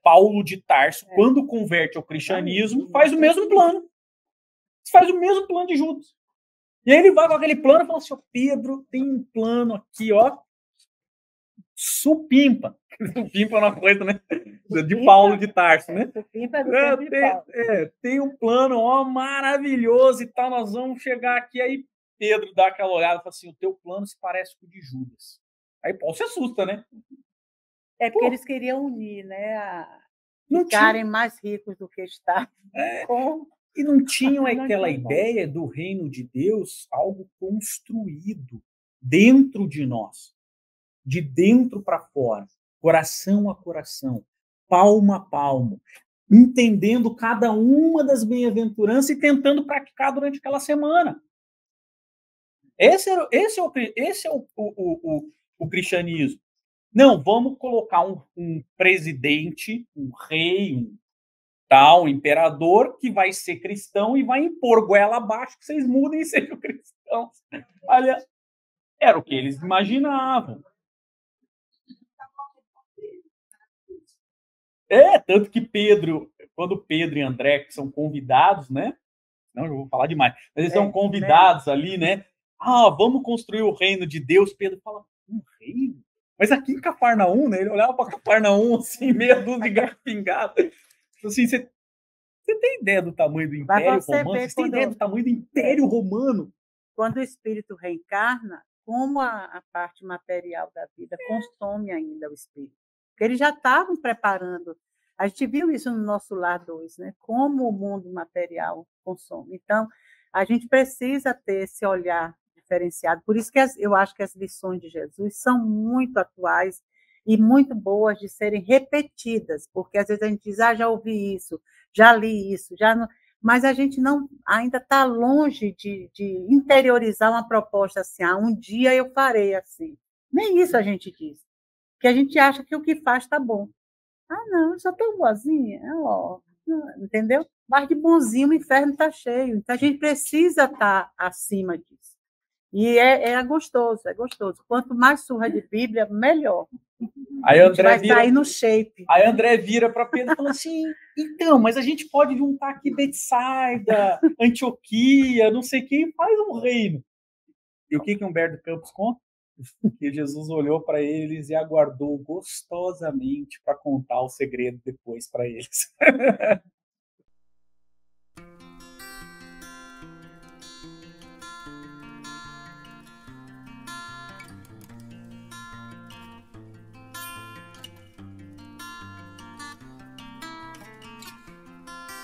Paulo de Tarso, quando converte ao cristianismo, faz o mesmo plano. Faz o mesmo plano de Judas. E aí ele vai com aquele plano e fala assim, Pedro, tem um plano aqui, ó, supimpa. Supimpa é uma coisa, né? De Paulo de Tarso, né? Supimpa é do tempo de Paulo. Tem um plano, ó, maravilhoso e tal, nós vamos chegar aqui. Aí Pedro dá aquela olhada e fala assim, o teu plano se parece com o de Judas. Aí Paulo se assusta, né? Porque eles queriam unir, né? Ficarem mais ricos do que estavam. E não tinham aquela ideia do reino de Deus, algo construído dentro de nós, de dentro para fora, coração a coração, palmo a palmo, entendendo cada uma das bem-aventuranças e tentando praticar durante aquela semana. Esse é o cristianismo. Não, vamos colocar um presidente, um rei, um imperador que vai ser cristão e vai impor goela abaixo que vocês mudem e sejam cristãos. Olha, era o que eles imaginavam. Tanto que quando Pedro e André, que são convidados, né? Não, eu vou falar demais. Mas eles são convidados ali, né? Vamos construir o reino de Deus. Pedro fala, um reino? Mas aqui em Cafarnaum, né? Ele olhava para Cafarnaum, assim, meia dúzia de gato pingado. Assim, você tem ideia do tamanho do Império Romano? Você tem ideia do tamanho do Império Romano? Quando o espírito reencarna, como a parte material da vida consome ainda o espírito. Porque eles já estavam preparando. A gente viu isso no nosso Lar 2, né? Como o mundo material consome. Então, a gente precisa ter esse olhar diferenciado. Por isso que eu acho que as lições de Jesus são muito atuais e muito boas de serem repetidas, porque às vezes a gente diz, já ouvi isso, já li isso, já não... mas a gente não ainda está longe de interiorizar uma proposta assim, um dia eu farei assim. Nem isso a gente diz, porque a gente acha que o que faz está bom. Não, eu sou tão boazinha, entendeu? Mas de bonzinho o inferno está cheio, então a gente precisa estar acima disso. E é gostoso, é gostoso. Quanto mais surra de Bíblia, melhor. Aí André vai sair no shape. Aí André vira para Pedro e fala assim, então, mas a gente pode juntar aqui Betsaida, Antioquia, não sei quem, faz um reino. E o que Humberto Campos conta? Que Jesus olhou para eles e aguardou gostosamente para contar o segredo depois para eles.